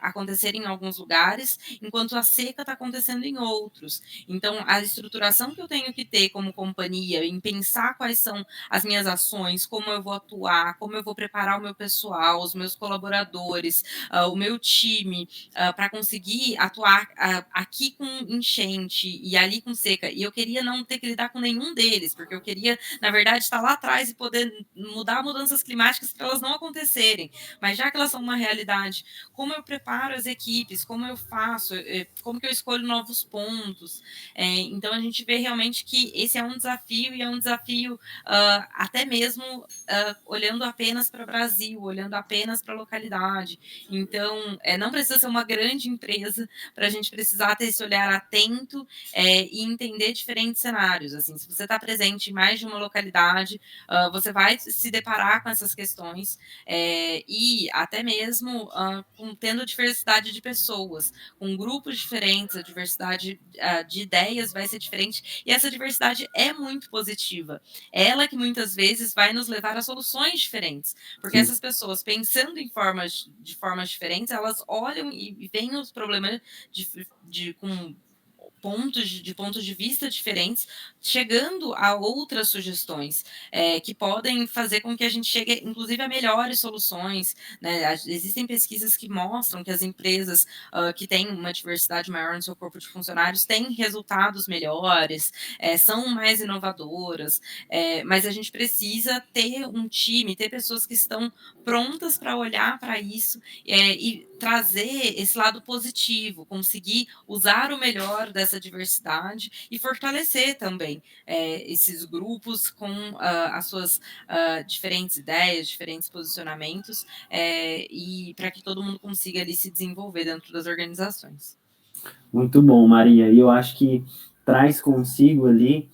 acontecer em alguns lugares, enquanto a seca está acontecendo em outros. Então, a estruturação que eu tenho que ter como companhia, em pensar quais são as minhas ações, como eu vou atuar, como eu vou preparar o meu pessoal, os meus colaboradores, o meu time, para conseguir atuar aqui com enchente e ali com seca. E eu queria não ter que lidar com nenhum deles, porque eu queria, na verdade, estar lá atrás e poder mudar mudanças climáticas para elas não acontecerem. Mas já que elas são uma realidade, como eu preparo as equipes, como eu faço, como que eu escolho novos pontos. Então, a gente vê realmente que esse é um desafio, e é um desafio até mesmo olhando apenas para o Brasil, olhando apenas para a localidade. Então, não precisa ser uma grande empresa para a gente precisar ter esse olhar atento e entender diferentes cenários. Assim, se você está presente em mais de uma localidade, você vai se deparar com essas questões e até mesmo tendo diversidade de pessoas, com grupos diferentes, a diversidade de ideias vai ser diferente, e essa diversidade é muito positiva. Ela que muitas vezes vai nos levar a soluções diferentes, porque essas pessoas, pensando de formas diferentes, elas olham e veem os problemas com pontos de vista diferentes, chegando a outras sugestões que podem fazer com que a gente chegue, inclusive, a melhores soluções, né? Existem pesquisas que mostram que as empresas que têm uma diversidade maior no seu corpo de funcionários têm resultados melhores, são mais inovadoras, mas a gente precisa ter um time, ter pessoas que estão prontas para olhar para isso e trazer esse lado positivo, conseguir usar o melhor dessa diversidade e fortalecer também esses grupos com as suas diferentes ideias, diferentes posicionamentos, e para que todo mundo consiga ali se desenvolver dentro das organizações. Muito bom, Maria. E eu acho que traz consigo ali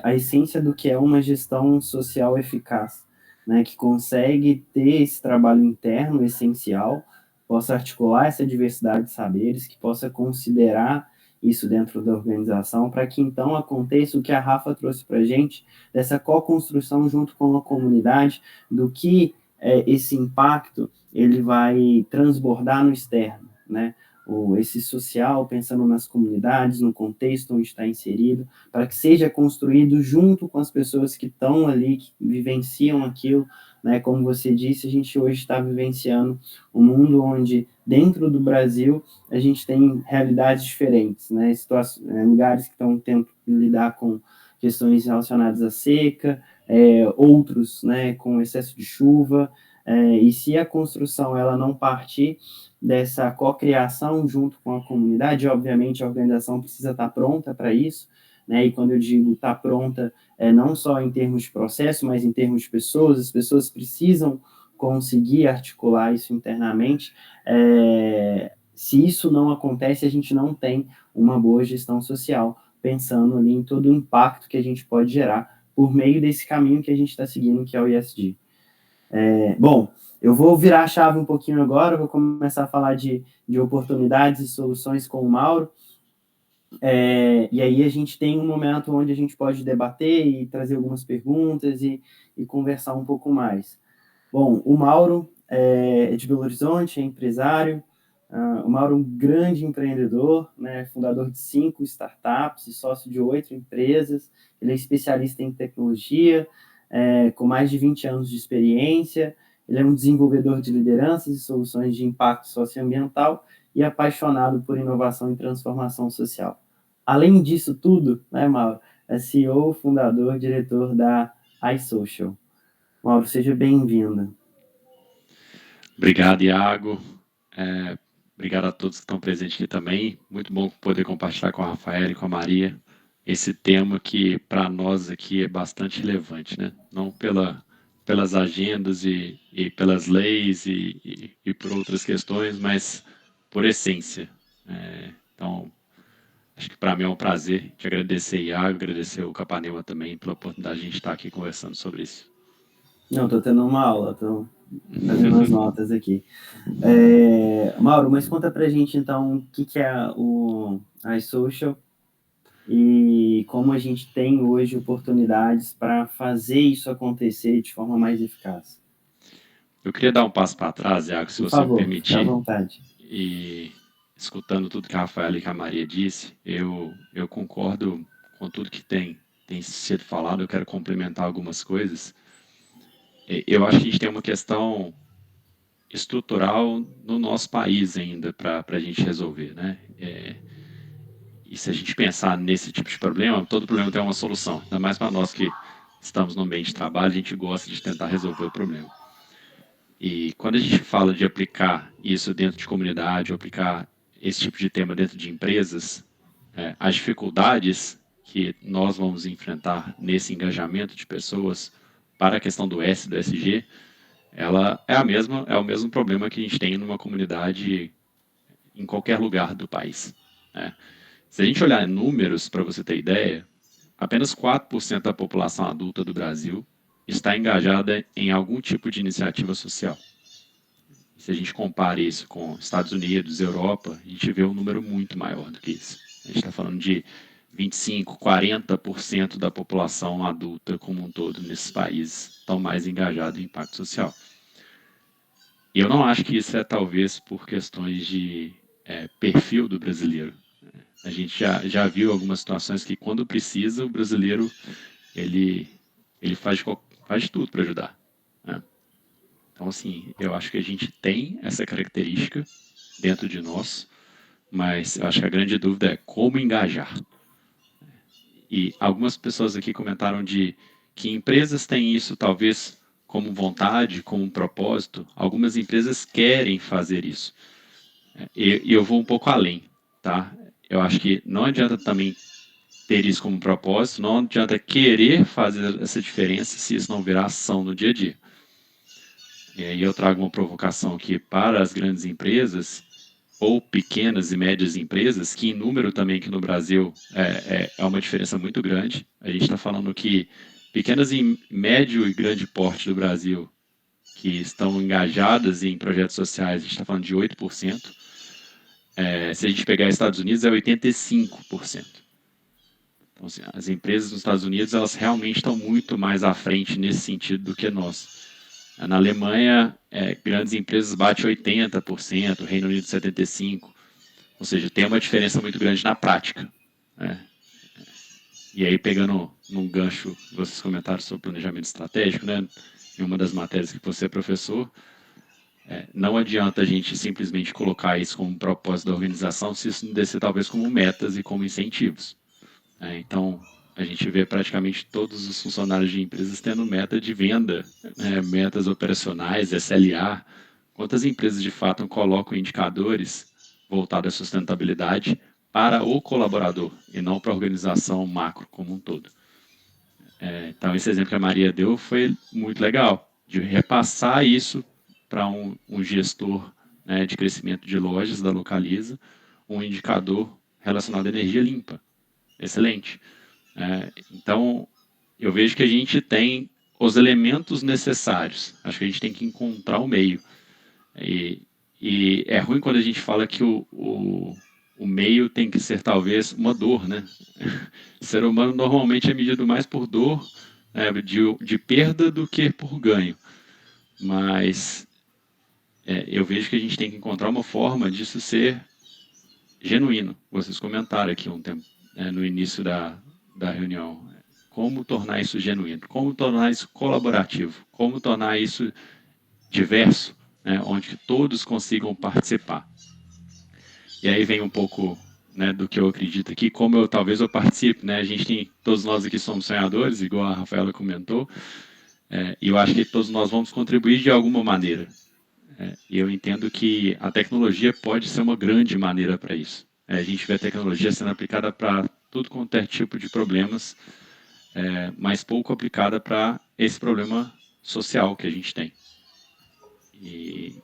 a essência do que é uma gestão social eficaz, né, que consegue ter esse trabalho interno essencial, possa articular essa diversidade de saberes, que possa considerar isso dentro da organização, para que então aconteça o que a Rafa trouxe para a gente, dessa co-construção junto com a comunidade, do que esse impacto ele vai transbordar no externo, né? Esse social, pensando nas comunidades, no contexto onde está inserido, para que seja construído junto com as pessoas que estão ali, que vivenciam aquilo, né? Como você disse, a gente hoje está vivenciando um mundo onde, dentro do Brasil, a gente tem realidades diferentes, né? Lugares que estão tendo que lidar com questões relacionadas à seca, outros, né, com excesso de chuva, e se a construção ela não partir dessa cocriação junto com a comunidade, obviamente a organização precisa estar pronta para isso, né? E quando eu digo estar pronta, não só em termos de processo, mas em termos de pessoas, as pessoas precisam conseguir articular isso internamente. Se isso não acontece, a gente não tem uma boa gestão social, pensando ali em todo o impacto que a gente pode gerar por meio desse caminho que a gente está seguindo, que é o ESG. Bom, eu vou virar a chave um pouquinho agora, vou começar a falar de oportunidades e soluções com o Mauro, e aí a gente tem um momento onde a gente pode debater e trazer algumas perguntas e conversar um pouco mais. Bom, o Mauro é de Belo Horizonte, é empresário, o Mauro é um grande empreendedor, né, fundador de 5 startups e sócio de 8 empresas, ele é especialista em tecnologia, com mais de 20 anos de experiência, Ele é um desenvolvedor de lideranças e soluções de impacto socioambiental e apaixonado por inovação e transformação social. Além disso tudo, né, Mauro, é CEO, fundador, diretor da iSocial. Mauro, seja bem-vindo. Obrigado, Iago. Obrigado a todos que estão presentes aqui também. Muito bom poder compartilhar com a Rafaela e com a Maria esse tema que, para nós aqui, é bastante relevante, né? Não pelas agendas e pelas leis e por outras questões, mas por essência. Então, acho que para mim é um prazer te agradecer, Iago, agradecer o Capanema também pela oportunidade de a gente estar aqui conversando sobre isso. Não, estou tendo uma aula, estou fazendo as notas aqui. Mauro, mas conta pra gente, então, o que é o iSocial e como a gente tem hoje oportunidades para fazer isso acontecer de forma mais eficaz. Eu queria dar um passo para trás, Iago, se você me permitir. Fica à vontade. E escutando tudo que a Rafaela e que a Maria disse, eu concordo com tudo que tem sido falado. Eu quero complementar algumas coisas. Eu acho que a gente tem uma questão estrutural no nosso país ainda para a gente resolver, né? E se a gente pensar nesse tipo de problema, todo problema tem uma solução. Ainda mais para nós que estamos no ambiente de trabalho, a gente gosta de tentar resolver o problema. E quando a gente fala de aplicar isso dentro de comunidade, ou aplicar esse tipo de tema dentro de empresas, as dificuldades que nós vamos enfrentar nesse engajamento de pessoas para a questão do S, do SG, ela é o mesmo problema que a gente tem numa comunidade em qualquer lugar do país. Se a gente olhar números, para você ter ideia, apenas 4% da população adulta do Brasil está engajada em algum tipo de iniciativa social. Se a gente compara isso com Estados Unidos, Europa, a gente vê um número muito maior do que isso. A gente está falando de 25%, 40% da população adulta como um todo nesses países estão mais engajados em impacto social. E eu não acho que isso é talvez por questões de perfil do brasileiro. A gente já viu algumas situações que quando precisa, o brasileiro ele faz de tudo para ajudar. Né? Então, assim, eu acho que a gente tem essa característica dentro de nós, mas eu acho que a grande dúvida é como engajar. E algumas pessoas aqui comentaram de que empresas têm isso talvez como vontade, como propósito. Algumas empresas querem fazer isso. E eu vou um pouco além, tá? Eu acho que não adianta também ter isso como propósito, não adianta querer fazer essa diferença se isso não virar ação no dia a dia. E aí eu trago uma provocação aqui para as grandes empresas, ou pequenas e médias empresas, que em número também que no Brasil é uma diferença muito grande. A gente está falando que pequenas e médio e grande porte do Brasil que estão engajadas em projetos sociais, a gente está falando de 8%. Se a gente pegar Estados Unidos, é 85%. Então, assim, as empresas nos Estados Unidos, elas realmente estão muito mais à frente nesse sentido do que nós. Na Alemanha, grandes empresas batem 80%, Reino Unido 75%. Ou seja, tem uma diferença muito grande na prática. E aí, pegando num gancho que vocês comentaram sobre planejamento estratégico, né, em uma das matérias que você é professor, não adianta a gente simplesmente colocar isso como propósito da organização se isso não descer talvez como metas e como incentivos. Então, a gente vê praticamente todos os funcionários de empresas tendo meta de venda, metas operacionais, SLA. Quantas empresas de fato colocam indicadores voltados à sustentabilidade para o colaborador e não para a organização macro como um todo? Então, esse exemplo que a Maria deu foi muito legal, de repassar isso para um gestor de crescimento de lojas da Localiza, um indicador relacionado à energia limpa. Excelente. Então, eu vejo que a gente tem os elementos necessários. Acho que a gente tem que encontrar o meio. E é ruim quando a gente fala que o meio tem que ser talvez uma dor, né? O ser humano normalmente é medido mais por dor, de perda do que por ganho. Mas eu vejo que a gente tem que encontrar uma forma disso ser genuíno. Vocês comentaram aqui um tempo, no início da reunião. Como tornar isso genuíno? Como tornar isso colaborativo? Como tornar isso diverso, né, onde todos consigam participar. E aí vem um pouco, né, do que eu acredito aqui, como talvez eu participe, né? Todos nós aqui somos sonhadores, igual a Rafaela comentou, e eu acho que todos nós vamos contribuir de alguma maneira. E eu entendo que a tecnologia pode ser uma grande maneira para isso. A gente vê a tecnologia sendo aplicada para tudo quanto é tipo de problemas, mas pouco aplicada para esse problema social que a gente tem. E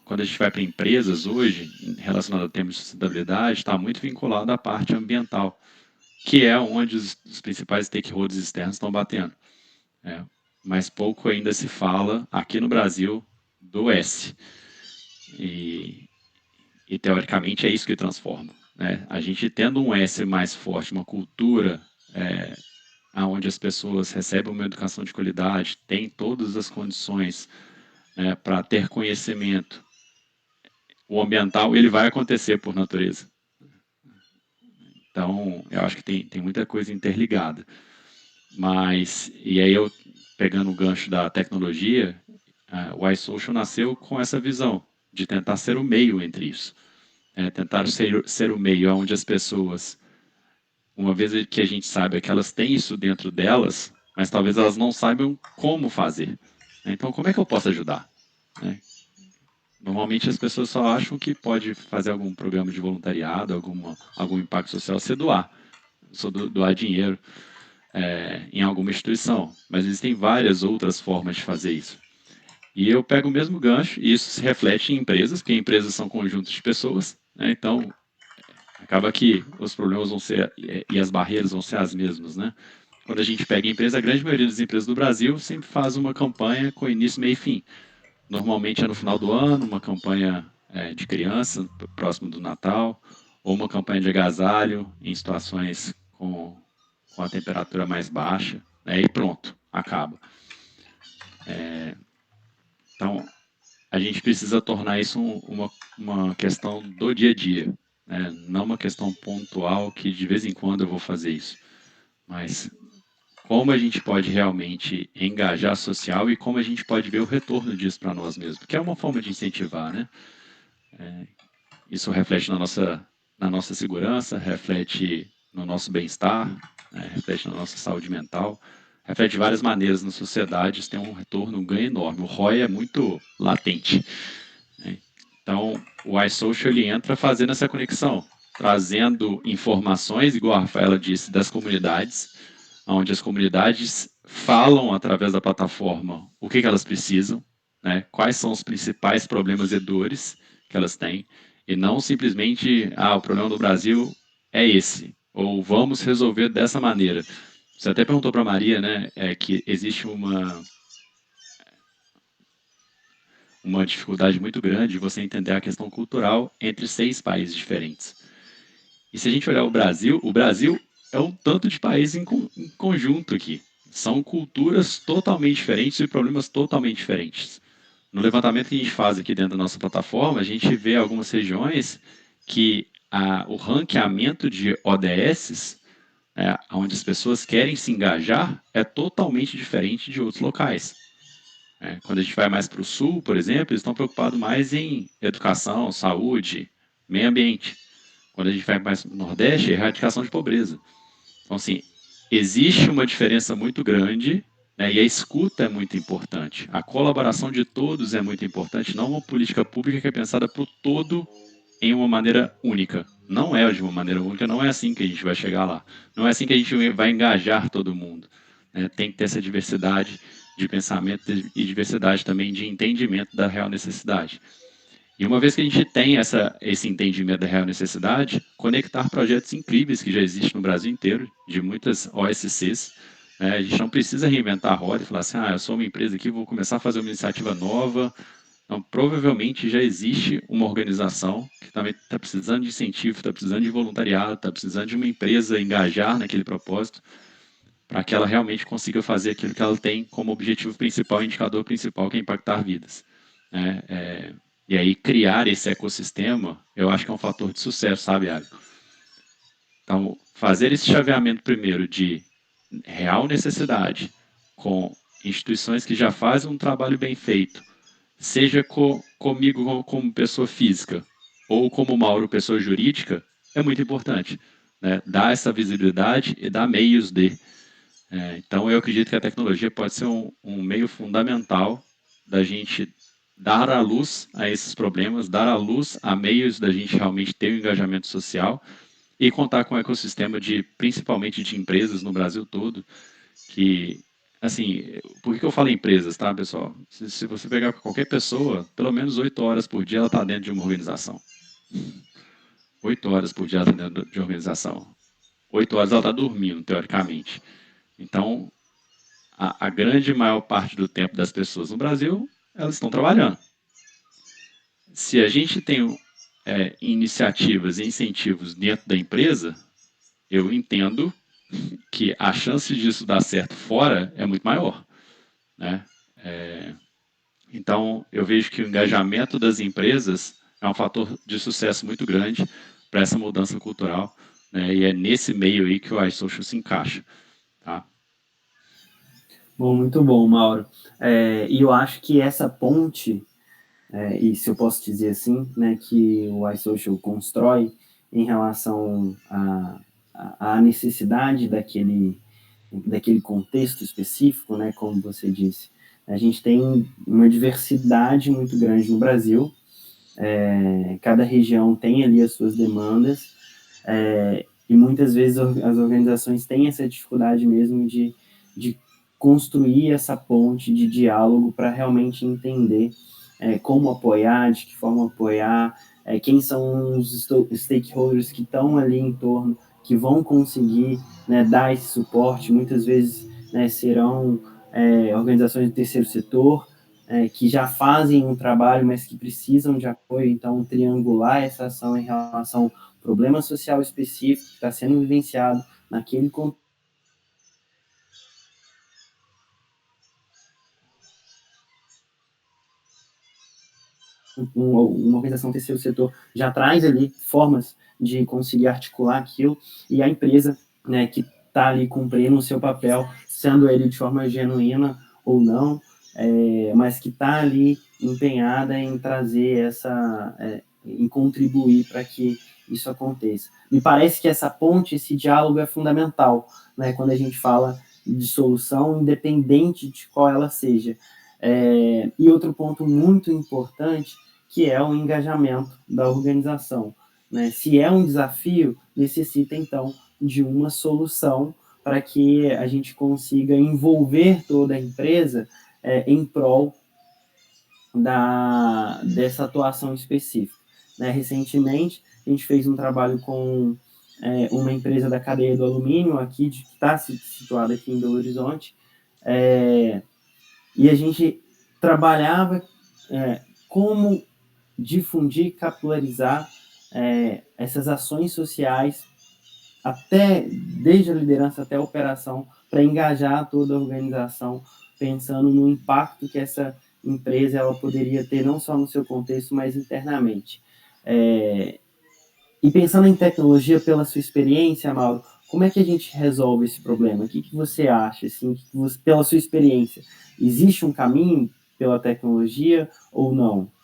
quando a gente vai para empresas hoje, relacionado a temas de sustentabilidade, está muito vinculado à parte ambiental, que é onde os principais stakeholders externos estão batendo. Mas pouco ainda se fala, aqui no Brasil, do S. E teoricamente é isso que transforma. Né? A gente tendo um S mais forte, uma cultura onde as pessoas recebem uma educação de qualidade, têm todas as condições para ter conhecimento, o ambiental ele vai acontecer por natureza. Então, eu acho que tem muita coisa interligada. Mas, e aí eu, pegando o gancho da tecnologia, o iSocial nasceu com essa visão de tentar ser o meio entre isso. Tentar ser o meio onde as pessoas, uma vez que a gente sabe que elas têm isso dentro delas, mas talvez elas não saibam como fazer. Então, como é que eu posso ajudar? Normalmente as pessoas só acham que pode fazer algum programa de voluntariado, algum impacto social, se doar. Doar dinheiro em alguma instituição. Mas existem várias outras formas de fazer isso. E eu pego o mesmo gancho, e isso se reflete em empresas, porque empresas são conjuntos de pessoas, né? Então, acaba que os problemas vão ser, e as barreiras vão ser as mesmas, né? Quando a gente pega a empresa, a grande maioria das empresas do Brasil sempre faz uma campanha com início, meio e fim. Normalmente é no final do ano, uma campanha de criança, próximo do Natal, ou uma campanha de agasalho em situações com a temperatura mais baixa, né, e pronto, acaba. Então, a gente precisa tornar isso uma questão do dia a dia, né, não uma questão pontual que de vez em quando eu vou fazer isso, mas como a gente pode realmente engajar social e como a gente pode ver o retorno disso para nós mesmos, que é uma forma de incentivar, né? Isso reflete na nossa segurança, reflete no nosso bem-estar, reflete na nossa saúde mental, reflete de várias maneiras na sociedade, isso tem um retorno, um ganho enorme. O ROI é muito latente. Então, o iSocial ele entra fazendo essa conexão, trazendo informações, igual a Rafaela disse, das comunidades, onde as comunidades falam através da plataforma o que elas precisam, né, quais são os principais problemas e dores que elas têm, e não simplesmente, o problema do Brasil é esse, ou vamos resolver dessa maneira. Você até perguntou para a Maria, né, que existe uma dificuldade muito grande de você entender a questão cultural entre 6 países diferentes. E se a gente olhar o Brasil é um tanto de países em conjunto aqui. São culturas totalmente diferentes e problemas totalmente diferentes. No levantamento que a gente faz aqui dentro da nossa plataforma, a gente vê algumas regiões que o ranqueamento de ODS, onde as pessoas querem se engajar, é totalmente diferente de outros locais. Quando a gente vai mais para o sul, por exemplo, eles estão preocupados mais em educação, saúde, meio ambiente. Quando a gente vai mais para o Nordeste, é erradicação de pobreza. Então, assim, existe uma diferença muito grande, né, e a escuta é muito importante. A colaboração de todos é muito importante, não uma política pública que é pensada para o todo em uma maneira única. Não é de uma maneira única, não é assim que a gente vai chegar lá. Não é assim que a gente vai engajar todo mundo. Tem que ter essa diversidade de pensamento e diversidade também de entendimento da real necessidade. E uma vez que a gente tem esse entendimento da real necessidade, conectar projetos incríveis que já existem no Brasil inteiro, de muitas OSCs, a gente não precisa reinventar a roda e falar assim, eu sou uma empresa aqui, vou começar a fazer uma iniciativa nova. Então, provavelmente já existe uma organização que também está precisando de incentivo, está precisando de voluntariado, está precisando de uma empresa engajar naquele propósito, para que ela realmente consiga fazer aquilo que ela tem como objetivo principal, indicador principal, que é impactar vidas. E aí, criar esse ecossistema, eu acho que é um fator de sucesso, sabe, Ari? Então, fazer esse chaveamento primeiro de real necessidade com instituições que já fazem um trabalho bem feito, seja comigo como pessoa física ou como Mauro, pessoa jurídica, é muito importante, né? Dar essa visibilidade e dar meios de. Então, eu acredito que a tecnologia pode ser um meio fundamental da gente dar à luz a esses problemas, dar à luz a meios da gente realmente ter um engajamento social e contar com um ecossistema principalmente de empresas no Brasil todo, que, assim, por que eu falo empresas, tá, pessoal? Se você pegar qualquer pessoa, pelo menos 8 horas por dia ela está dentro de uma organização. 8 horas por dia ela está dentro de uma organização. 8 horas ela está dormindo, teoricamente. Então, a grande maior parte do tempo das pessoas no Brasil, elas estão trabalhando. Se a gente tem iniciativas e incentivos dentro da empresa, eu entendo que a chance disso dar certo fora é muito maior, né? Então, eu vejo que o engajamento das empresas é um fator de sucesso muito grande para essa mudança cultural, né? E é nesse meio aí que o iSocial se encaixa, tá? Bom, muito bom, Mauro. E eu acho que essa ponte, e se eu posso dizer assim, né, que o iSocial constrói em relação à necessidade daquele contexto específico, né, como você disse. A gente tem uma diversidade muito grande no Brasil, cada região tem ali as suas demandas, e muitas vezes as organizações têm essa dificuldade mesmo de construir essa ponte de diálogo para realmente entender como apoiar, de que forma apoiar, quem são os stakeholders que estão ali em torno, que vão conseguir, né, dar esse suporte. Muitas vezes, né, serão organizações do terceiro setor, que já fazem um trabalho, mas que precisam de apoio. Então, triangular essa ação em relação ao problema social específico que está sendo vivenciado naquele contexto. Uma organização terceiro setor já traz ali formas de conseguir articular aquilo, e a empresa, né, que está ali cumprindo o seu papel, sendo ele de forma genuína ou não, mas que está ali empenhada em trazer em contribuir para que isso aconteça. Me parece que essa ponte, esse diálogo é fundamental, né, quando a gente fala de solução, independente de qual ela seja. E outro ponto muito importante, que é o engajamento da organização, né? Se é um desafio, necessita, então, de uma solução para que a gente consiga envolver toda a empresa em prol dessa atuação específica, né? Recentemente, a gente fez um trabalho com uma empresa da cadeia do alumínio, aqui, que está situada aqui em Belo Horizonte, e a gente trabalhava como difundir, capitalizar essas ações sociais, desde a liderança até a operação, para engajar toda a organização, pensando no impacto que essa empresa ela poderia ter, não só no seu contexto, mas internamente. E pensando em tecnologia, pela sua experiência, Mauro, como é que a gente resolve esse problema? O que você acha, assim, pela sua experiência? Existe um caminho pela tecnologia ou não?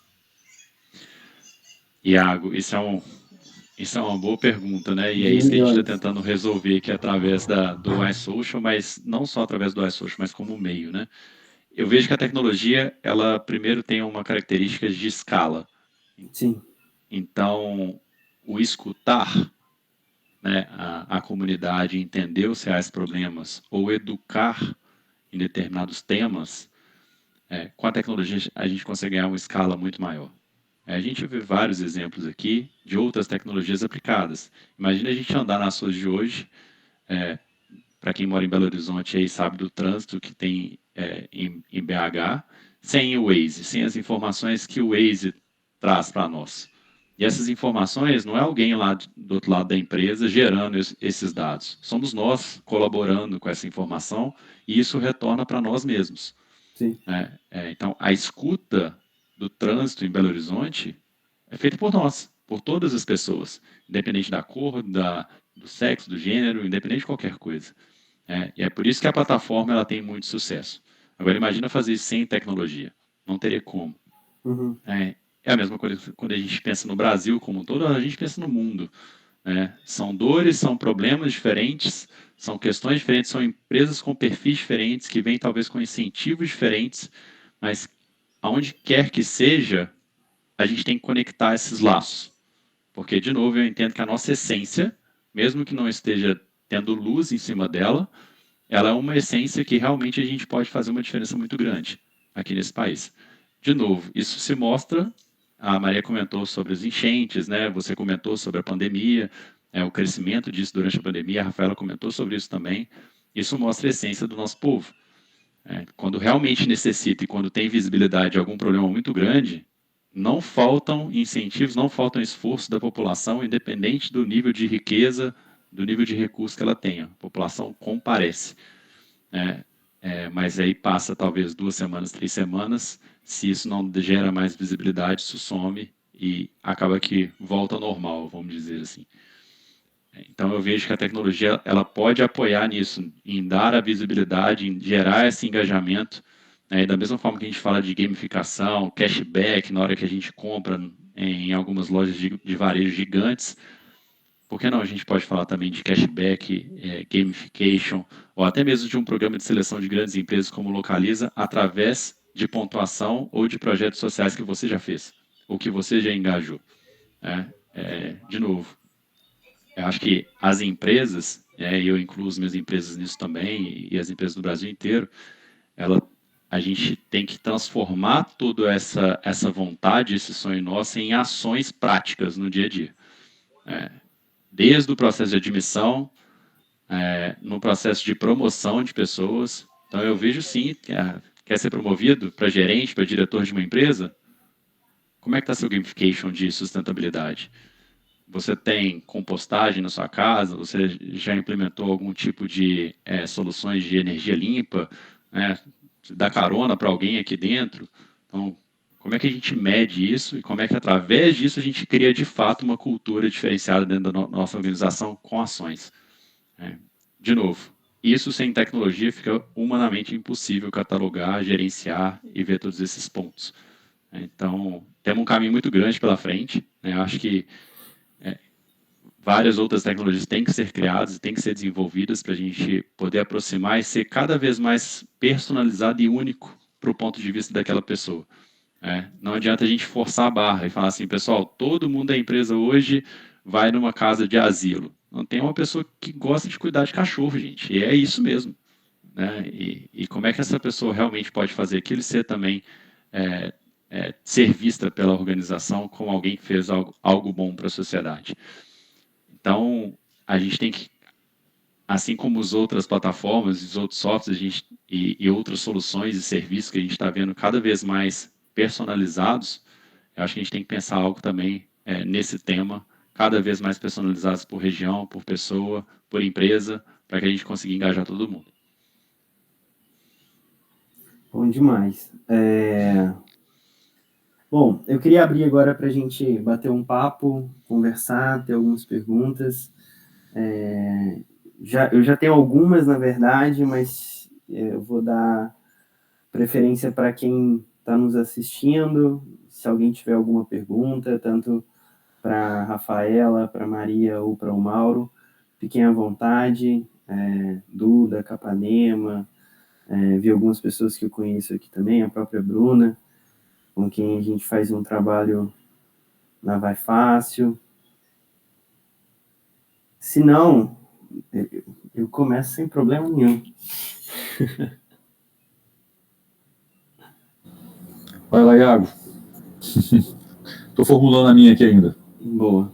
Iago, isso é uma boa pergunta, né? E é isso que a gente está tentando resolver aqui através do iSocial, mas não só através do iSocial, mas como meio, né? Eu vejo que a tecnologia, ela primeiro tem uma característica de escala. Sim. Então, o escutar, né, a comunidade, entender os reais problemas ou educar em determinados temas, com a tecnologia a gente consegue ganhar uma escala muito maior. A gente vê vários exemplos aqui de outras tecnologias aplicadas. Imagina a gente andar nas ruas de hoje, para quem mora em Belo Horizonte aí sabe do trânsito que tem em BH, sem o Waze, sem as informações que o Waze traz para nós. E essas informações não é alguém lá do outro lado da empresa gerando esses dados. Somos nós colaborando com essa informação e isso retorna para nós mesmos. Sim. Então, a escuta do trânsito em Belo Horizonte é feita por nós, por todas as pessoas, independente da cor, do sexo, do gênero, independente de qualquer coisa. E é por isso que a plataforma ela tem muito sucesso. Agora, imagina fazer isso sem tecnologia. Não teria como. Uhum. É a mesma coisa quando a gente pensa no Brasil como um todo, a gente pensa no mundo. São dores, são problemas diferentes, são questões diferentes, são empresas com perfis diferentes, que vêm talvez com incentivos diferentes, mas aonde quer que seja, a gente tem que conectar esses laços. Porque, de novo, eu entendo que a nossa essência, mesmo que não esteja tendo luz em cima dela, ela é uma essência que realmente a gente pode fazer uma diferença muito grande aqui nesse país. De novo, isso se mostra, a Maria comentou sobre as enchentes, né? Você comentou sobre a pandemia, o crescimento disso durante a pandemia, a Rafaela comentou sobre isso também. Isso mostra a essência do nosso povo. Quando realmente necessita e quando tem visibilidade de algum problema muito grande, não faltam incentivos, não faltam esforço da população, independente do nível de riqueza, do nível de recurso que ela tenha. A população comparece. Mas aí passa talvez 2 semanas, 3 semanas, se isso não gera mais visibilidade, isso some e acaba que volta ao normal, vamos dizer assim. Então eu vejo que a tecnologia ela pode apoiar nisso, em dar a visibilidade, em gerar esse engajamento, da mesma forma que a gente fala de gamificação, cashback na hora que a gente compra em algumas lojas de varejo gigantes. Por que não a gente pode falar também de cashback, gamification, ou até mesmo de um programa de seleção de grandes empresas como Localiza, através de pontuação ou de projetos sociais que você já fez, ou que você já engajou. De novo, eu acho que as empresas, e eu incluo as minhas empresas nisso também, e as empresas do Brasil inteiro, a gente tem que transformar toda essa vontade, esse sonho nosso, em ações práticas no dia a dia. Desde o processo de admissão, no processo de promoção de pessoas. Então, eu vejo sim, quer ser promovido para gerente, para diretor de uma empresa? Como é que está seu gamification de sustentabilidade? Você tem compostagem na sua casa? Você já implementou algum tipo de soluções de energia limpa? Dá carona para alguém aqui dentro? Então, como é que a gente mede isso e como é que, através disso, a gente cria, de fato, uma cultura diferenciada dentro da nossa organização com ações? De novo, isso sem tecnologia fica humanamente impossível catalogar, gerenciar e ver todos esses pontos. Então, temos um caminho muito grande pela frente. Acho que várias outras tecnologias têm que ser criadas, têm que ser desenvolvidas para a gente poder aproximar e ser cada vez mais personalizado e único para o ponto de vista daquela pessoa. Não adianta a gente forçar a barra e falar assim, pessoal, todo mundo da empresa hoje vai numa casa de asilo. Não tem uma pessoa que gosta de cuidar de cachorro, gente. E é isso mesmo. E como é que essa pessoa realmente pode fazer aquilo e ser também ser vista pela organização como alguém que fez algo bom para a sociedade? Então, a gente tem que, assim como as outras plataformas, os outros softwares e outras soluções e serviços que a gente está vendo cada vez mais personalizados, eu acho que a gente tem que pensar algo também nesse tema, cada vez mais personalizados por região, por pessoa, por empresa, para que a gente consiga engajar todo mundo. Bom demais. Bom, eu queria abrir agora para a gente bater um papo, conversar, ter algumas perguntas. Eu já tenho algumas, na verdade, mas eu vou dar preferência para quem está nos assistindo. Se alguém tiver alguma pergunta, tanto para a Rafaela, para a Maria ou para o Mauro, fiquem à vontade. Duda, Capanema, vi algumas pessoas que eu conheço aqui também, a própria Bruna, com quem a gente faz um trabalho na Vai Fácil. Se não, eu começo sem problema nenhum. Vai lá, Iago. Estou formulando a minha aqui ainda. Boa.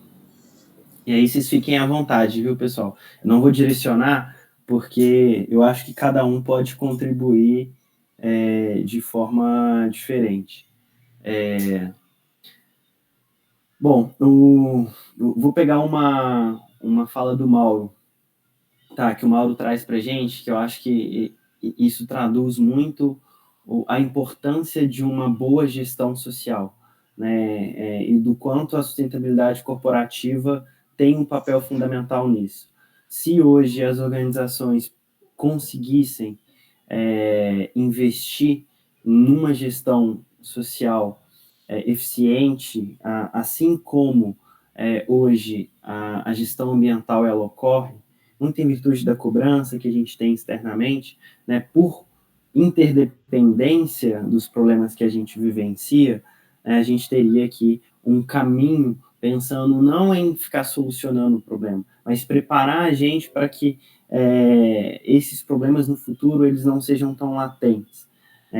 E aí vocês fiquem à vontade, viu, pessoal? Eu não vou direcionar, porque eu acho que cada um pode contribuir de forma diferente. Bom, eu vou pegar uma fala do Mauro, que o Mauro traz para a gente, que eu acho que isso traduz muito a importância de uma boa gestão social, né? E do quanto a sustentabilidade corporativa tem um papel fundamental nisso. Se hoje as organizações conseguissem investir numa gestão social eficiente, assim como hoje a gestão ambiental ela ocorre, muito em virtude da cobrança que a gente tem externamente, né, por interdependência dos problemas que a gente vivencia, a gente teria aqui um caminho pensando não em ficar solucionando o problema, mas preparar a gente para que esses problemas no futuro eles não sejam tão latentes.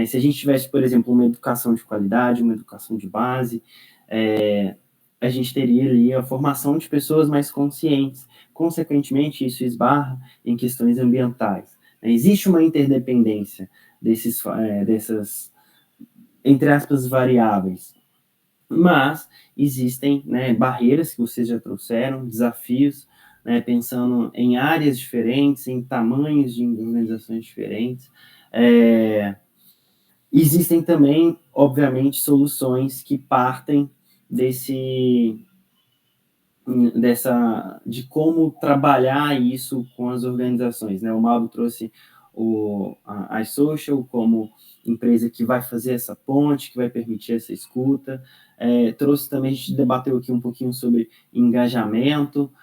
Se a gente tivesse, por exemplo, uma educação de qualidade, uma educação de base, a gente teria ali a formação de pessoas mais conscientes. Consequentemente, isso esbarra em questões ambientais. Existe uma interdependência dessas, entre aspas, variáveis. Mas existem, né, barreiras que vocês já trouxeram, desafios, né, pensando em áreas diferentes, em tamanhos de organizações diferentes. Existem também, obviamente, soluções que partem de como trabalhar isso com as organizações, né? O Mauro trouxe a iSocial como empresa que vai fazer essa ponte, que vai permitir essa escuta. Trouxe também, a gente debateu aqui um pouquinho sobre engajamento,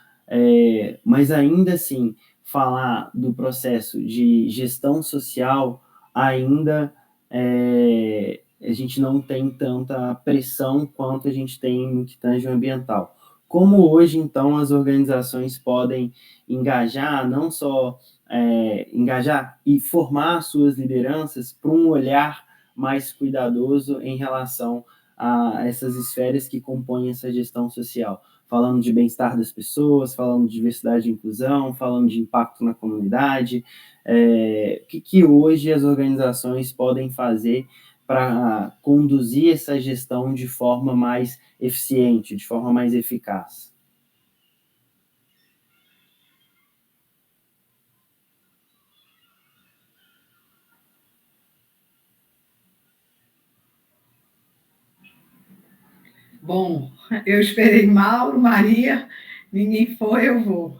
mas ainda assim, falar do processo de gestão social ainda a gente não tem tanta pressão quanto a gente tem no que tange o ambiental. Como hoje, então, as organizações podem engajar, não só engajar e formar suas lideranças para um olhar mais cuidadoso em relação a essas esferas que compõem essa gestão social, falando de bem-estar das pessoas, falando de diversidade e inclusão, falando de impacto na comunidade, o que hoje as organizações podem fazer para conduzir essa gestão de forma mais eficiente, de forma mais eficaz? Bom, eu esperei Mauro, Maria, ninguém foi, eu vou.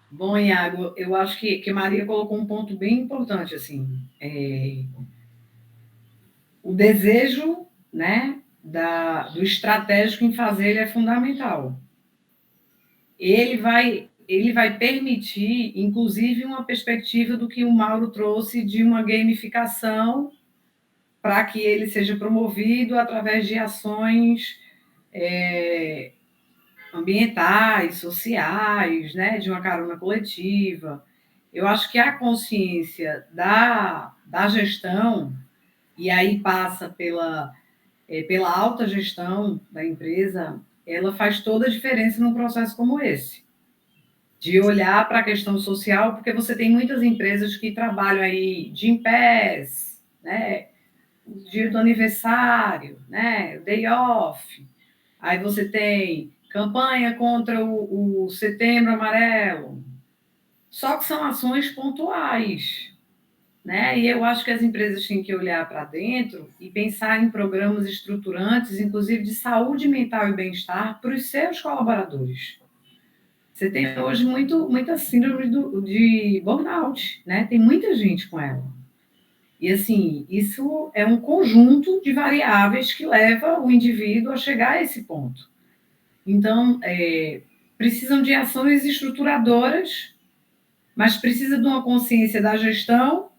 Bom, Iago, eu acho que Maria colocou um ponto bem importante, assim, o desejo, né, do estratégico em fazer ele é fundamental. Ele vai permitir, inclusive, uma perspectiva do que o Mauro trouxe de uma gamificação para que ele seja promovido através de ações ambientais, sociais, né, de uma carona coletiva. Eu acho que a consciência da gestão, e aí passa pela alta gestão da empresa, ela faz toda a diferença num processo como esse. De olhar para a questão social, porque você tem muitas empresas que trabalham aí de Gympass, né, o dia do aniversário, né, o day off. Aí você tem campanha contra o Setembro Amarelo. Só que são ações pontuais, né? E eu acho que as empresas têm que olhar para dentro e pensar em programas estruturantes, inclusive de saúde mental e bem-estar, para os seus colaboradores. Você tem hoje muita síndrome de burnout, né? Tem muita gente com ela. E, assim, isso é um conjunto de variáveis que leva o indivíduo a chegar a esse ponto. Então, precisam de ações estruturadoras, mas precisa de uma consciência da gestão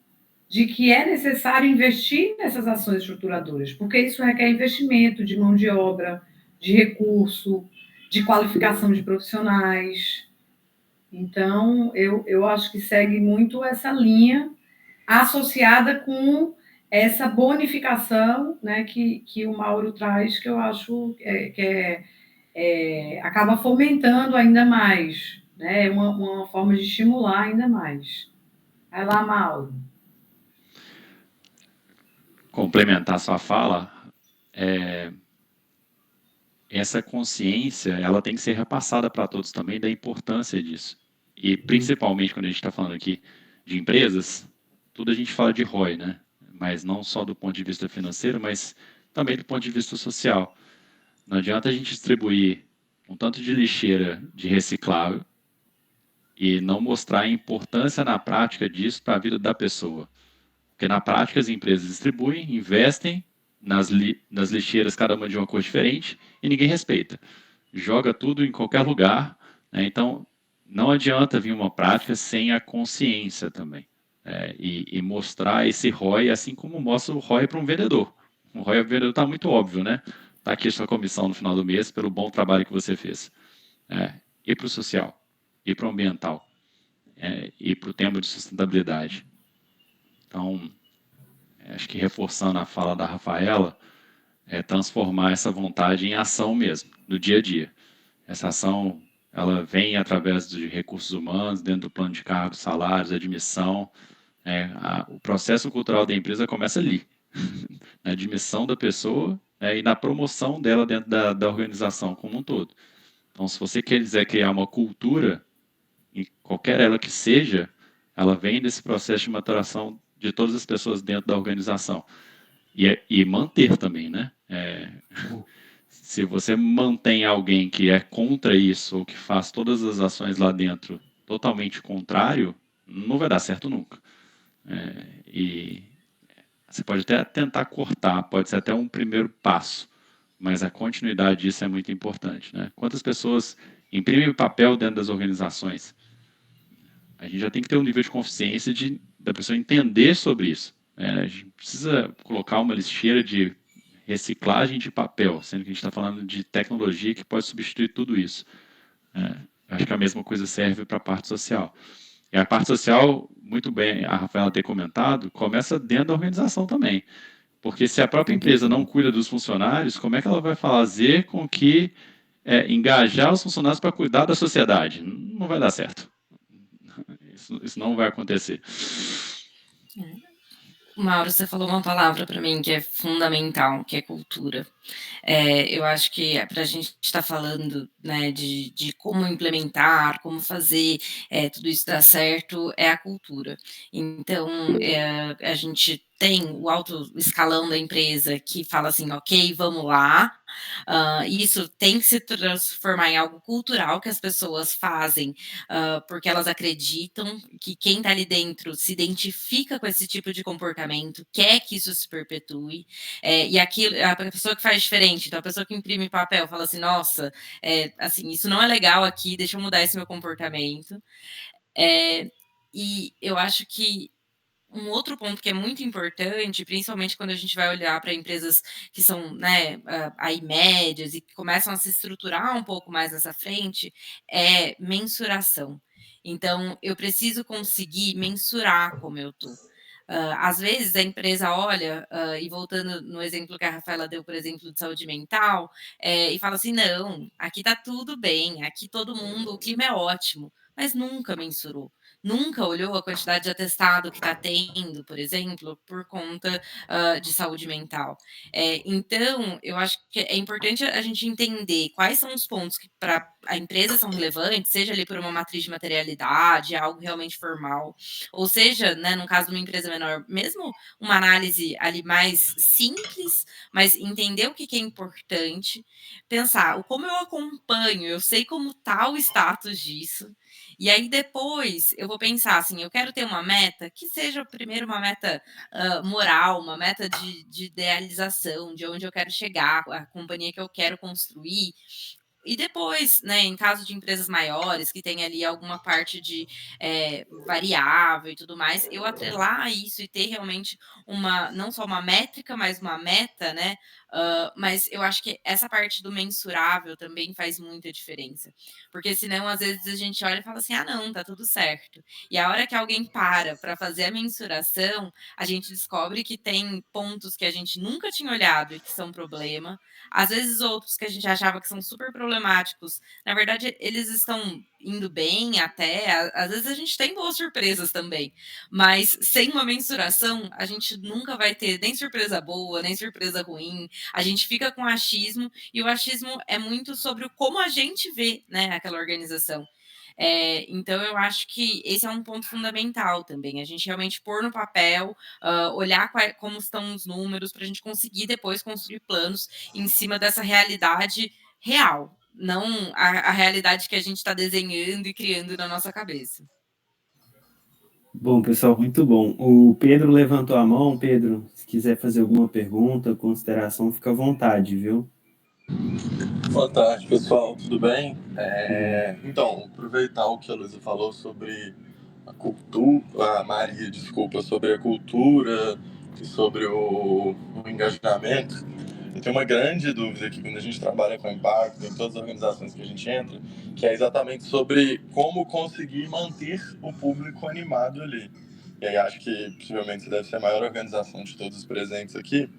de que é necessário investir nessas ações estruturadoras, porque isso requer investimento de mão de obra, de recurso, de qualificação de profissionais. Então, eu acho que segue muito essa linha associada com essa bonificação, né, que o Mauro traz, que eu acho que acaba fomentando ainda mais, né, uma forma de estimular ainda mais. Vai lá, Mauro. Complementar sua fala, essa consciência ela tem que ser repassada para todos também da importância disso. E principalmente quando a gente está falando aqui de empresas, tudo a gente fala de ROI, né? Mas não só do ponto de vista financeiro, mas também do ponto de vista social. Não adianta a gente distribuir um tanto de lixeira de reciclável e não mostrar a importância na prática disso para a vida da pessoa. Porque na prática as empresas distribuem, investem nas lixeiras, cada uma de uma cor diferente, e ninguém respeita. Joga tudo em qualquer lugar, né? Então, não adianta vir uma prática sem a consciência também. E mostrar esse ROI, assim como mostra o ROI para um vendedor. O ROI para o vendedor está muito óbvio, né? Está aqui a sua comissão no final do mês pelo bom trabalho que você fez. E para o social, e para o ambiental, e para o tema de sustentabilidade. Então, acho que reforçando a fala da Rafaela, transformar essa vontade em ação mesmo, no dia a dia. Essa ação, ela vem através de recursos humanos, dentro do plano de cargos, salários, admissão. O processo cultural da empresa começa ali, na admissão da pessoa, e na promoção dela dentro da organização como um todo. Então, se você quiser criar uma cultura, em qualquer ela que seja, ela vem desse processo de maturação de todas as pessoas dentro da organização. E manter também, né? Se você mantém alguém que é contra isso ou que faz todas as ações lá dentro totalmente contrário, não vai dar certo nunca. E você pode até tentar cortar, pode ser até um primeiro passo, mas a continuidade disso é muito importante, né? Quantas pessoas imprimem papel dentro das organizações? A gente já tem que ter um nível de consciência da pessoa entender sobre isso. A gente precisa colocar uma lixeira de reciclagem de papel, sendo que a gente está falando de tecnologia que pode substituir tudo isso. Acho que a mesma coisa serve para a parte social. E a parte social, muito bem, a Rafaela ter comentado, começa dentro da organização também. Porque se a própria empresa não cuida dos funcionários, como é que ela vai fazer com que engajar os funcionários para cuidar da sociedade? Não vai dar certo. Isso não vai acontecer. Mauro, você falou uma palavra para mim que é fundamental, que é cultura. Eu acho que para a gente estar falando, né, de como implementar, como fazer tudo isso dar certo, é a cultura. Então, a gente tem o alto escalão da empresa que fala assim, ok, vamos lá. Isso tem que se transformar em algo cultural que as pessoas fazem porque elas acreditam que quem está ali dentro se identifica com esse tipo de comportamento, quer que isso se perpetue, e aquilo, a pessoa que faz diferente, então a pessoa que imprime papel fala assim, nossa, assim, isso não é legal aqui, deixa eu mudar esse meu comportamento. E eu acho que um outro ponto que é muito importante, principalmente quando a gente vai olhar para empresas que são, né, aí médias e que começam a se estruturar um pouco mais nessa frente, é mensuração. Então, eu preciso conseguir mensurar como eu tô. Às vezes a empresa olha, e voltando no exemplo que a Rafaela deu, por exemplo, de saúde mental, e fala assim: "Não, aqui tá tudo bem, aqui todo mundo, o clima é ótimo", mas nunca mensurou. Nunca olhou a quantidade de atestado que está tendo, por exemplo, por conta, de saúde mental. Então, eu acho que é importante a gente entender quais são os pontos que para a empresa são relevantes, seja ali por uma matriz de materialidade, algo realmente formal, ou seja, né, no caso de uma empresa menor, mesmo uma análise ali mais simples, mas entender o que que é importante, pensar o como eu acompanho, eu sei como está o status disso, e aí depois eu vou pensar assim, eu quero ter uma meta que seja primeiro uma meta moral, uma meta de idealização, de onde eu quero chegar, a companhia que eu quero construir. E depois, né, em caso de empresas maiores, que tem ali alguma parte de variável e tudo mais, eu atrelar a isso e ter realmente uma, não só uma métrica, mas uma meta, né? Mas eu acho que essa parte do mensurável também faz muita diferença. Porque senão, às vezes, a gente olha e fala assim: ah, não, tá tudo certo. E a hora que alguém para fazer a mensuração, a gente descobre que tem pontos que a gente nunca tinha olhado e que são problema. Às vezes, outros que a gente achava que são super problemáticos, na verdade, eles estão indo bem até. Às vezes, a gente tem boas surpresas também. Mas sem uma mensuração, a gente nunca vai ter nem surpresa boa, nem surpresa ruim. A gente fica com achismo, e o achismo é muito sobre como a gente vê, né, aquela organização. Então, eu acho que esse é um ponto fundamental também, a gente realmente pôr no papel, olhar como estão os números, para a gente conseguir depois construir planos em cima dessa realidade real, não a realidade que a gente está desenhando e criando na nossa cabeça. Bom, pessoal, muito bom. O Pedro levantou a mão. Pedro, se quiser fazer alguma pergunta, consideração, fica à vontade, viu? Boa tarde, pessoal, tudo bem? Então, aproveitar o que a Luísa falou sobre a cultura, a Maria, desculpa, sobre a cultura e sobre o engajamento. Eu tenho uma grande dúvida aqui quando a gente trabalha com impacto em todas as organizações que a gente entra, que é exatamente sobre como conseguir manter o público animado ali. E aí acho que possivelmente você deve ser a maior organização de todos os presentes aqui.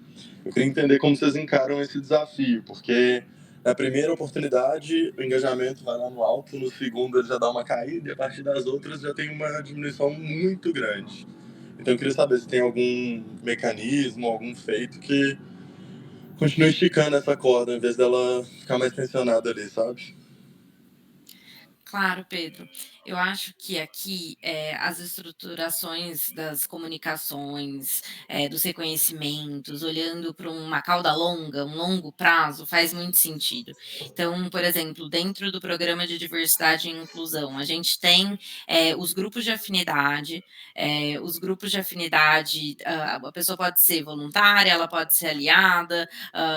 Eu queria entender como vocês encaram esse desafio, porque na primeira oportunidade o engajamento vai lá no alto, no segundo ele já dá uma caída e a partir das outras já tem uma diminuição muito grande. Então eu queria saber se tem algum mecanismo, algum feito que continue esticando essa corda em vez dela ficar mais tensionada ali, sabe? Claro, Pedro. Eu acho que aqui as estruturações das comunicações, dos reconhecimentos, olhando para uma cauda longa, um longo prazo, faz muito sentido. Então, por exemplo, dentro do programa de diversidade e inclusão, a gente tem os grupos de afinidade. Os grupos de afinidade, a pessoa pode ser voluntária, ela pode ser aliada,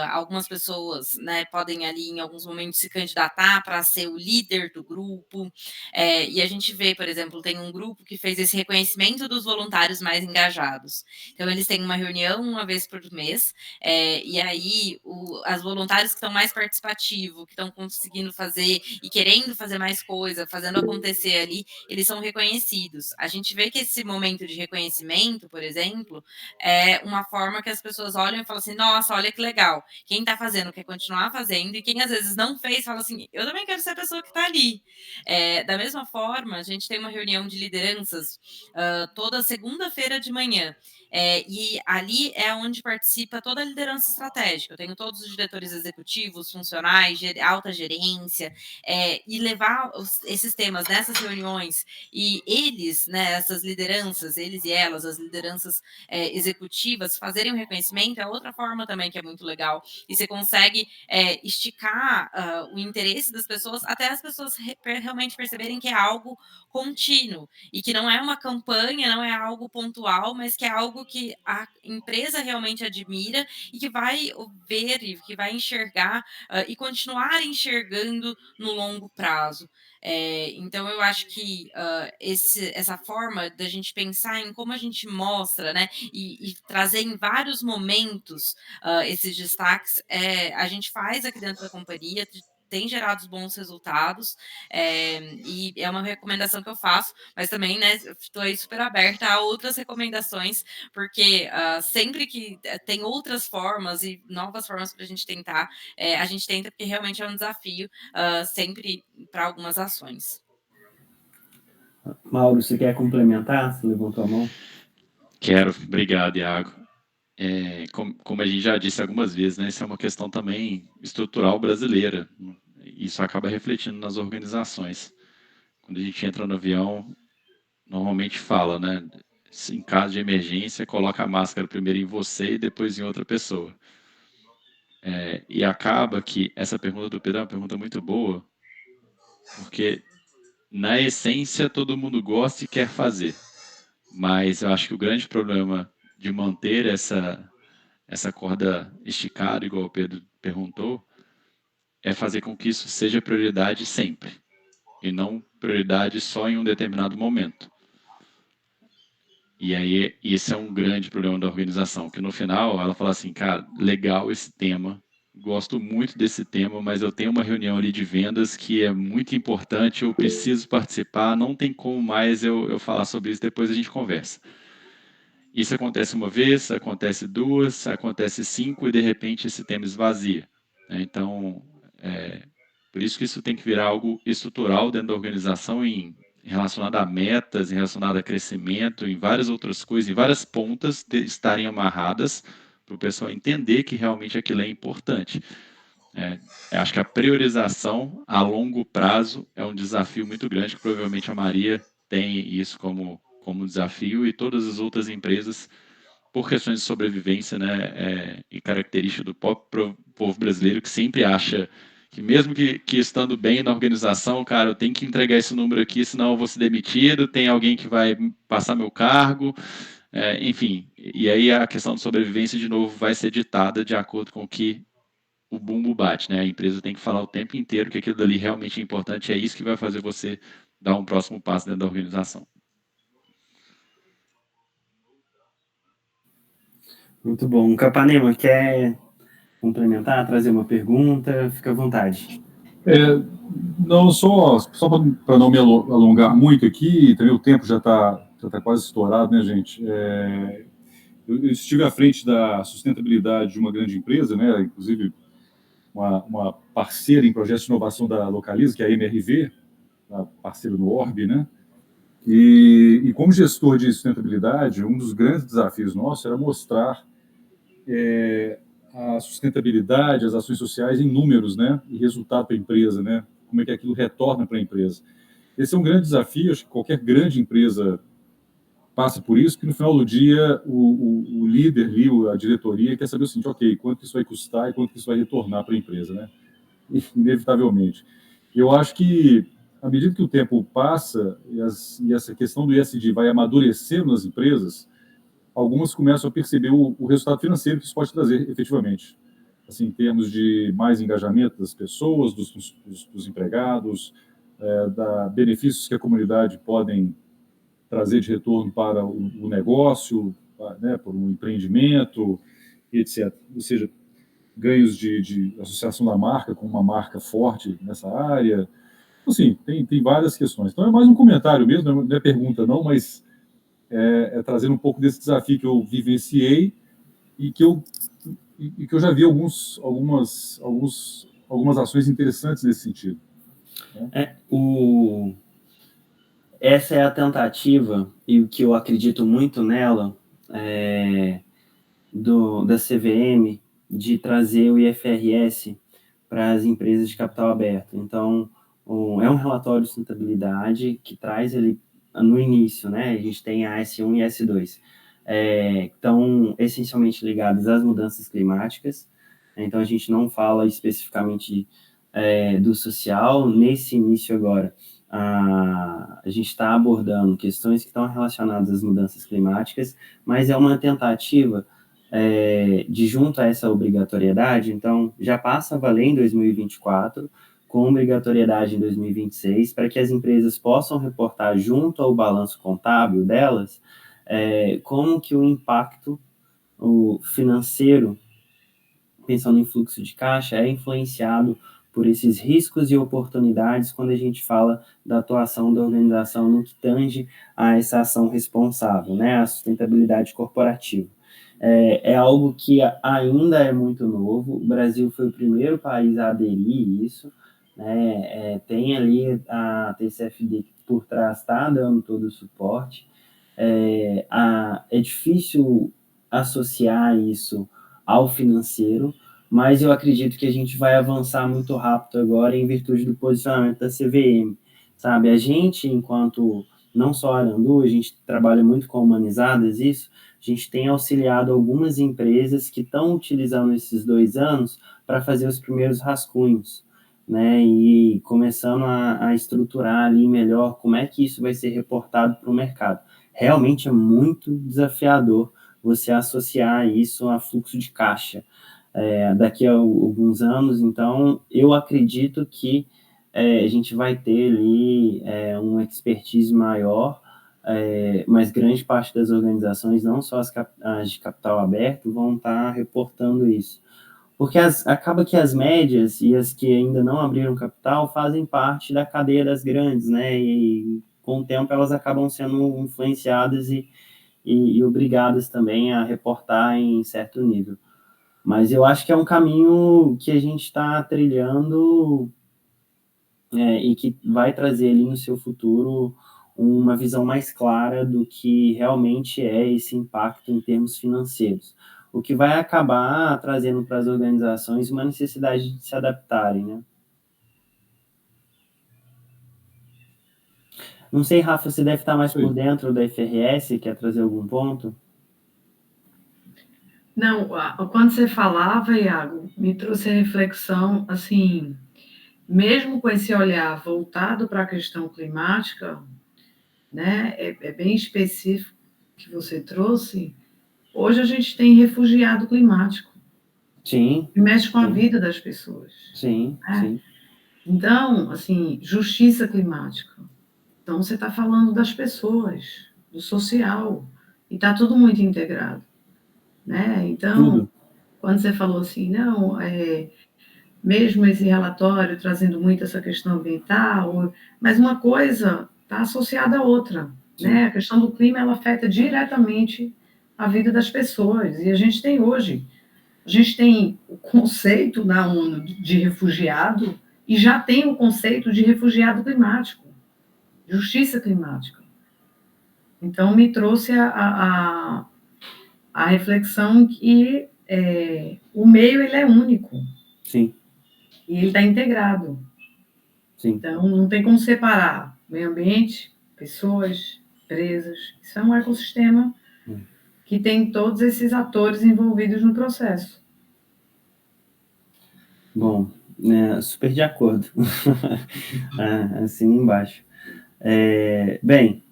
algumas pessoas, né, podem ali em alguns momentos se candidatar para ser o líder do grupo. E a gente vê, por exemplo, tem um grupo que fez esse reconhecimento dos voluntários mais engajados. Então, eles têm uma reunião uma vez por mês, e aí as voluntários que estão mais participativos, que estão conseguindo fazer e querendo fazer mais coisa, fazendo acontecer ali, eles são reconhecidos. A gente vê que esse momento de reconhecimento, por exemplo, é uma forma que as pessoas olham e falam assim, nossa, olha que legal, quem está fazendo quer continuar fazendo, e quem às vezes não fez, fala assim, eu também quero ser a pessoa que está ali. Da mesma forma, a gente tem uma reunião de lideranças toda segunda-feira de manhã. E ali é onde participa toda a liderança estratégica. Eu tenho todos os diretores executivos, funcionais, alta gerência, e levar esses temas nessas reuniões e eles, né, essas lideranças, eles e elas, as lideranças executivas, fazerem um reconhecimento é outra forma também que é muito legal. E você consegue esticar o interesse das pessoas até as pessoas realmente perceberem que é algo contínuo e que não é uma campanha, não é algo pontual, mas que é algo que a empresa realmente admira e que vai ver e que vai enxergar e continuar enxergando no longo prazo. Então eu acho que essa forma da gente pensar em como a gente mostra, né, e trazer em vários momentos esses destaques, a gente faz aqui dentro da companhia, tem gerado bons resultados, e é uma recomendação que eu faço, mas também, né, estou aí super aberta a outras recomendações, porque sempre que tem outras formas e novas formas para a gente tentar, a gente tenta, porque realmente é um desafio sempre para algumas ações. Mauro, você quer complementar? Você levantou a mão? Quero, obrigado, Iago. Como a gente já disse algumas vezes, né, isso é uma questão também estrutural brasileira. Isso acaba refletindo nas organizações. Quando a gente entra no avião, normalmente fala, né, em caso de emergência, coloca a máscara primeiro em você e depois em outra pessoa. E acaba que essa pergunta do Pedro é uma pergunta muito boa, porque na essência todo mundo gosta e quer fazer. Mas eu acho que o grande problema de manter essa corda esticada, igual o Pedro perguntou, é fazer com que isso seja prioridade sempre, e não prioridade só em um determinado momento. E aí, esse é um grande problema da organização, que no final ela fala assim, cara, legal esse tema, gosto muito desse tema, mas eu tenho uma reunião ali de vendas que é muito importante, eu preciso participar, não tem como mais eu falar sobre isso, depois a gente conversa. Isso acontece uma vez, acontece duas, acontece 5 e de repente esse tema esvazia. Então, por isso que isso tem que virar algo estrutural dentro da organização, relacionado a metas, relacionado a crescimento, em várias outras coisas, em várias pontas estarem amarradas para o pessoal entender que realmente aquilo é importante. Acho que a priorização a longo prazo é um desafio muito grande, que provavelmente a Maria tem isso como desafio e todas as outras empresas, por questões de sobrevivência, né, e característica do próprio povo brasileiro, que sempre acha que mesmo que estando bem na organização, cara, eu tenho que entregar esse número aqui, senão eu vou ser demitido, tem alguém que vai passar meu cargo, enfim. E aí a questão de sobrevivência, de novo, vai ser ditada de acordo com o que o bumbo bate, né? A empresa tem que falar o tempo inteiro que aquilo dali realmente é importante, é isso que vai fazer você dar um próximo passo dentro da organização. Muito bom. Capanema, quer complementar, trazer uma pergunta? Fica à vontade. Não, só para não me alongar muito aqui, também o tempo já está quase estourado, né, gente? Eu estive à frente da sustentabilidade de uma grande empresa, né, inclusive uma parceira em projetos de inovação da Localiza, que é a MRV, a parceira do Orb, né? E como gestor de sustentabilidade, um dos grandes desafios nossos era mostrar a sustentabilidade, as ações sociais em números, né? E resultado para a empresa, né? Como é que aquilo retorna para a empresa. Esse é um grande desafio, acho que qualquer grande empresa passa por isso, que no final do dia o líder ali, a diretoria, quer saber o seguinte, ok, quanto isso vai custar e quanto isso vai retornar para a empresa, né? Inevitavelmente. Eu acho que, à medida que o tempo passa e essa questão do ESG vai amadurecendo nas empresas, algumas começam a perceber o resultado financeiro que isso pode trazer efetivamente. Assim, em termos de mais engajamento das pessoas, dos empregados, benefícios que a comunidade podem trazer de retorno para o negócio, né, para um empreendimento, etc. Ou seja, ganhos de associação da marca com uma marca forte nessa área. Assim, tem várias questões. Então é mais um comentário mesmo, não é pergunta não, mas trazer um pouco desse desafio que eu vivenciei e que eu já vi algumas ações interessantes nesse sentido. Né? Essa é a tentativa, e o que eu acredito muito nela, da CVM, de trazer o IFRS para as empresas de capital aberto. Então, é um relatório de sustentabilidade que traz ele no início, né? A gente tem a S1 e a S2, estão essencialmente ligados às mudanças climáticas. Então, a gente não fala especificamente do social nesse início agora. A gente está abordando questões que estão relacionadas às mudanças climáticas, mas é uma tentativa de junto a essa obrigatoriedade, então já passa a valer em 2024, com obrigatoriedade em 2026, para que as empresas possam reportar junto ao balanço contábil delas como que o impacto financeiro, pensando em fluxo de caixa, é influenciado por esses riscos e oportunidades quando a gente fala da atuação da organização no que tange a essa ação responsável, né, a sustentabilidade corporativa. É algo que ainda é muito novo, o Brasil foi o primeiro país a aderir isso, né, tem ali a TCFD por trás, está dando todo o suporte, é difícil associar isso ao financeiro, mas eu acredito que a gente vai avançar muito rápido agora em virtude do posicionamento da CVM, sabe? A gente, enquanto, não só Arandu, a gente trabalha muito com humanizadas, isso, a gente tem auxiliado algumas empresas que estão utilizando esses 2 anos para fazer os primeiros rascunhos, né? E começando a estruturar ali melhor como é que isso vai ser reportado para o mercado. Realmente é muito desafiador você associar isso a fluxo de caixa daqui a alguns anos. Então, eu acredito que a gente vai ter ali uma expertise maior, mas grande parte das organizações, não só as de capital aberto, vão estar reportando isso. Porque acaba que as médias e as que ainda não abriram capital fazem parte da cadeia das grandes, né? E com o tempo elas acabam sendo influenciadas e obrigadas também a reportar em certo nível. Mas eu acho que é um caminho que a gente está trilhando e que vai trazer ali no seu futuro uma visão mais clara do que realmente é esse impacto em termos financeiros. O que vai acabar trazendo para as organizações uma necessidade de se adaptarem, né? Não sei, Rafa, você deve estar mais por dentro da IFRS, quer trazer algum ponto? Não, quando você falava, Iago, me trouxe a reflexão, assim, mesmo com esse olhar voltado para a questão climática, né, é bem específico que você trouxe, hoje a gente tem refugiado climático, Sim, que mexe com a sim. vida das pessoas. Sim, né? sim. Então, assim, justiça climática. Então, você está falando das pessoas, do social, e está tudo muito integrado. Né? Então, Tudo. quando você falou assim, não, mesmo esse relatório trazendo muito essa questão ambiental, mas uma coisa está associada à outra. Né? A questão do clima ela afeta diretamente a vida das pessoas. E a gente tem o conceito na ONU de refugiado e já tem o conceito de refugiado climático, justiça climática. Então, me trouxe a reflexão que o meio ele é único. Sim. E ele está integrado. Sim. Então, não tem como separar meio ambiente, pessoas, empresas. Isso é um ecossistema que tem todos esses atores envolvidos no processo. Bom, super de acordo. Assina embaixo. Bem,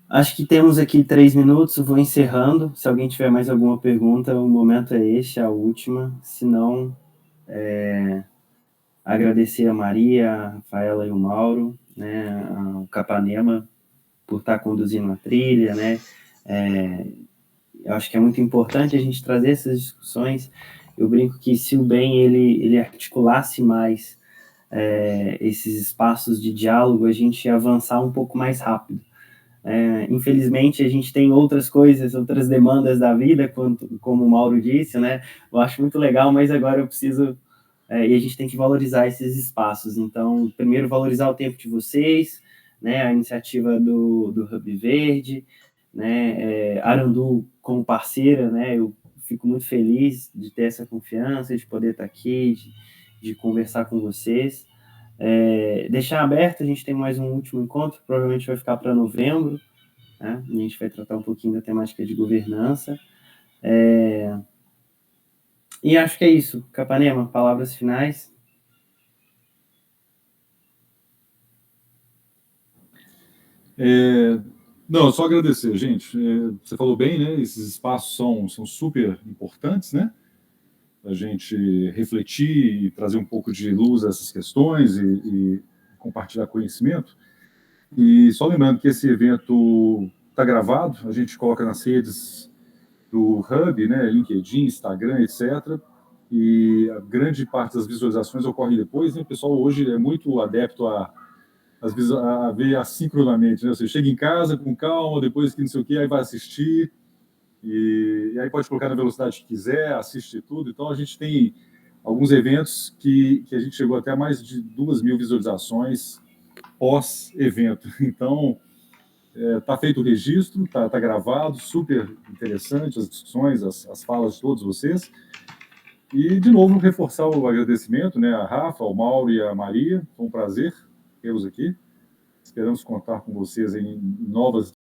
acho que temos aqui 3 minutos, vou encerrando. Se alguém tiver mais alguma pergunta, o momento é este, a última. Se não, agradecer a Maria, a Rafaela e o Mauro, né, o Capanema, por estar conduzindo a trilha, né? Eu acho que é muito importante a gente trazer essas discussões. Eu brinco que se o BEM ele articulasse mais esses espaços de diálogo, a gente ia avançar um pouco mais rápido. Infelizmente, a gente tem outras coisas, outras demandas da vida, como o Mauro disse, né? Eu acho muito legal, mas agora eu preciso... e a gente tem que valorizar esses espaços. Então, primeiro, valorizar o tempo de vocês, né? A iniciativa do Hub Verde, né? Arandu como parceira, né? Eu fico muito feliz de ter essa confiança, de poder estar aqui, de conversar com vocês. Deixar aberto, a gente tem mais um último encontro, provavelmente vai ficar para novembro, né? A gente vai tratar um pouquinho da temática de governança. E acho que é isso. Capanema, palavras finais. Não, só agradecer, gente. Você falou bem, né? Esses espaços são super importantes, né? A gente refletir e trazer um pouco de luz a essas questões e compartilhar conhecimento. E só lembrando que esse evento está gravado, a gente coloca nas redes do Hub, né? LinkedIn, Instagram, etc. E a grande parte das visualizações ocorre depois, né? O pessoal hoje é muito adepto a ver assincronamente, né? Você chega em casa com calma, depois que não sei o que, aí vai assistir, e aí pode colocar na velocidade que quiser, assiste tudo. Então, a gente tem alguns eventos que a gente chegou até a mais de 2.000 visualizações pós-evento. Então, está feito o registro, está gravado, super interessante as discussões, as falas de todos vocês. E, de novo, reforçar o agradecimento, né, a Rafa, ao Mauro e a Maria. Foi um prazer tê-los aqui. Esperamos contar com vocês em novas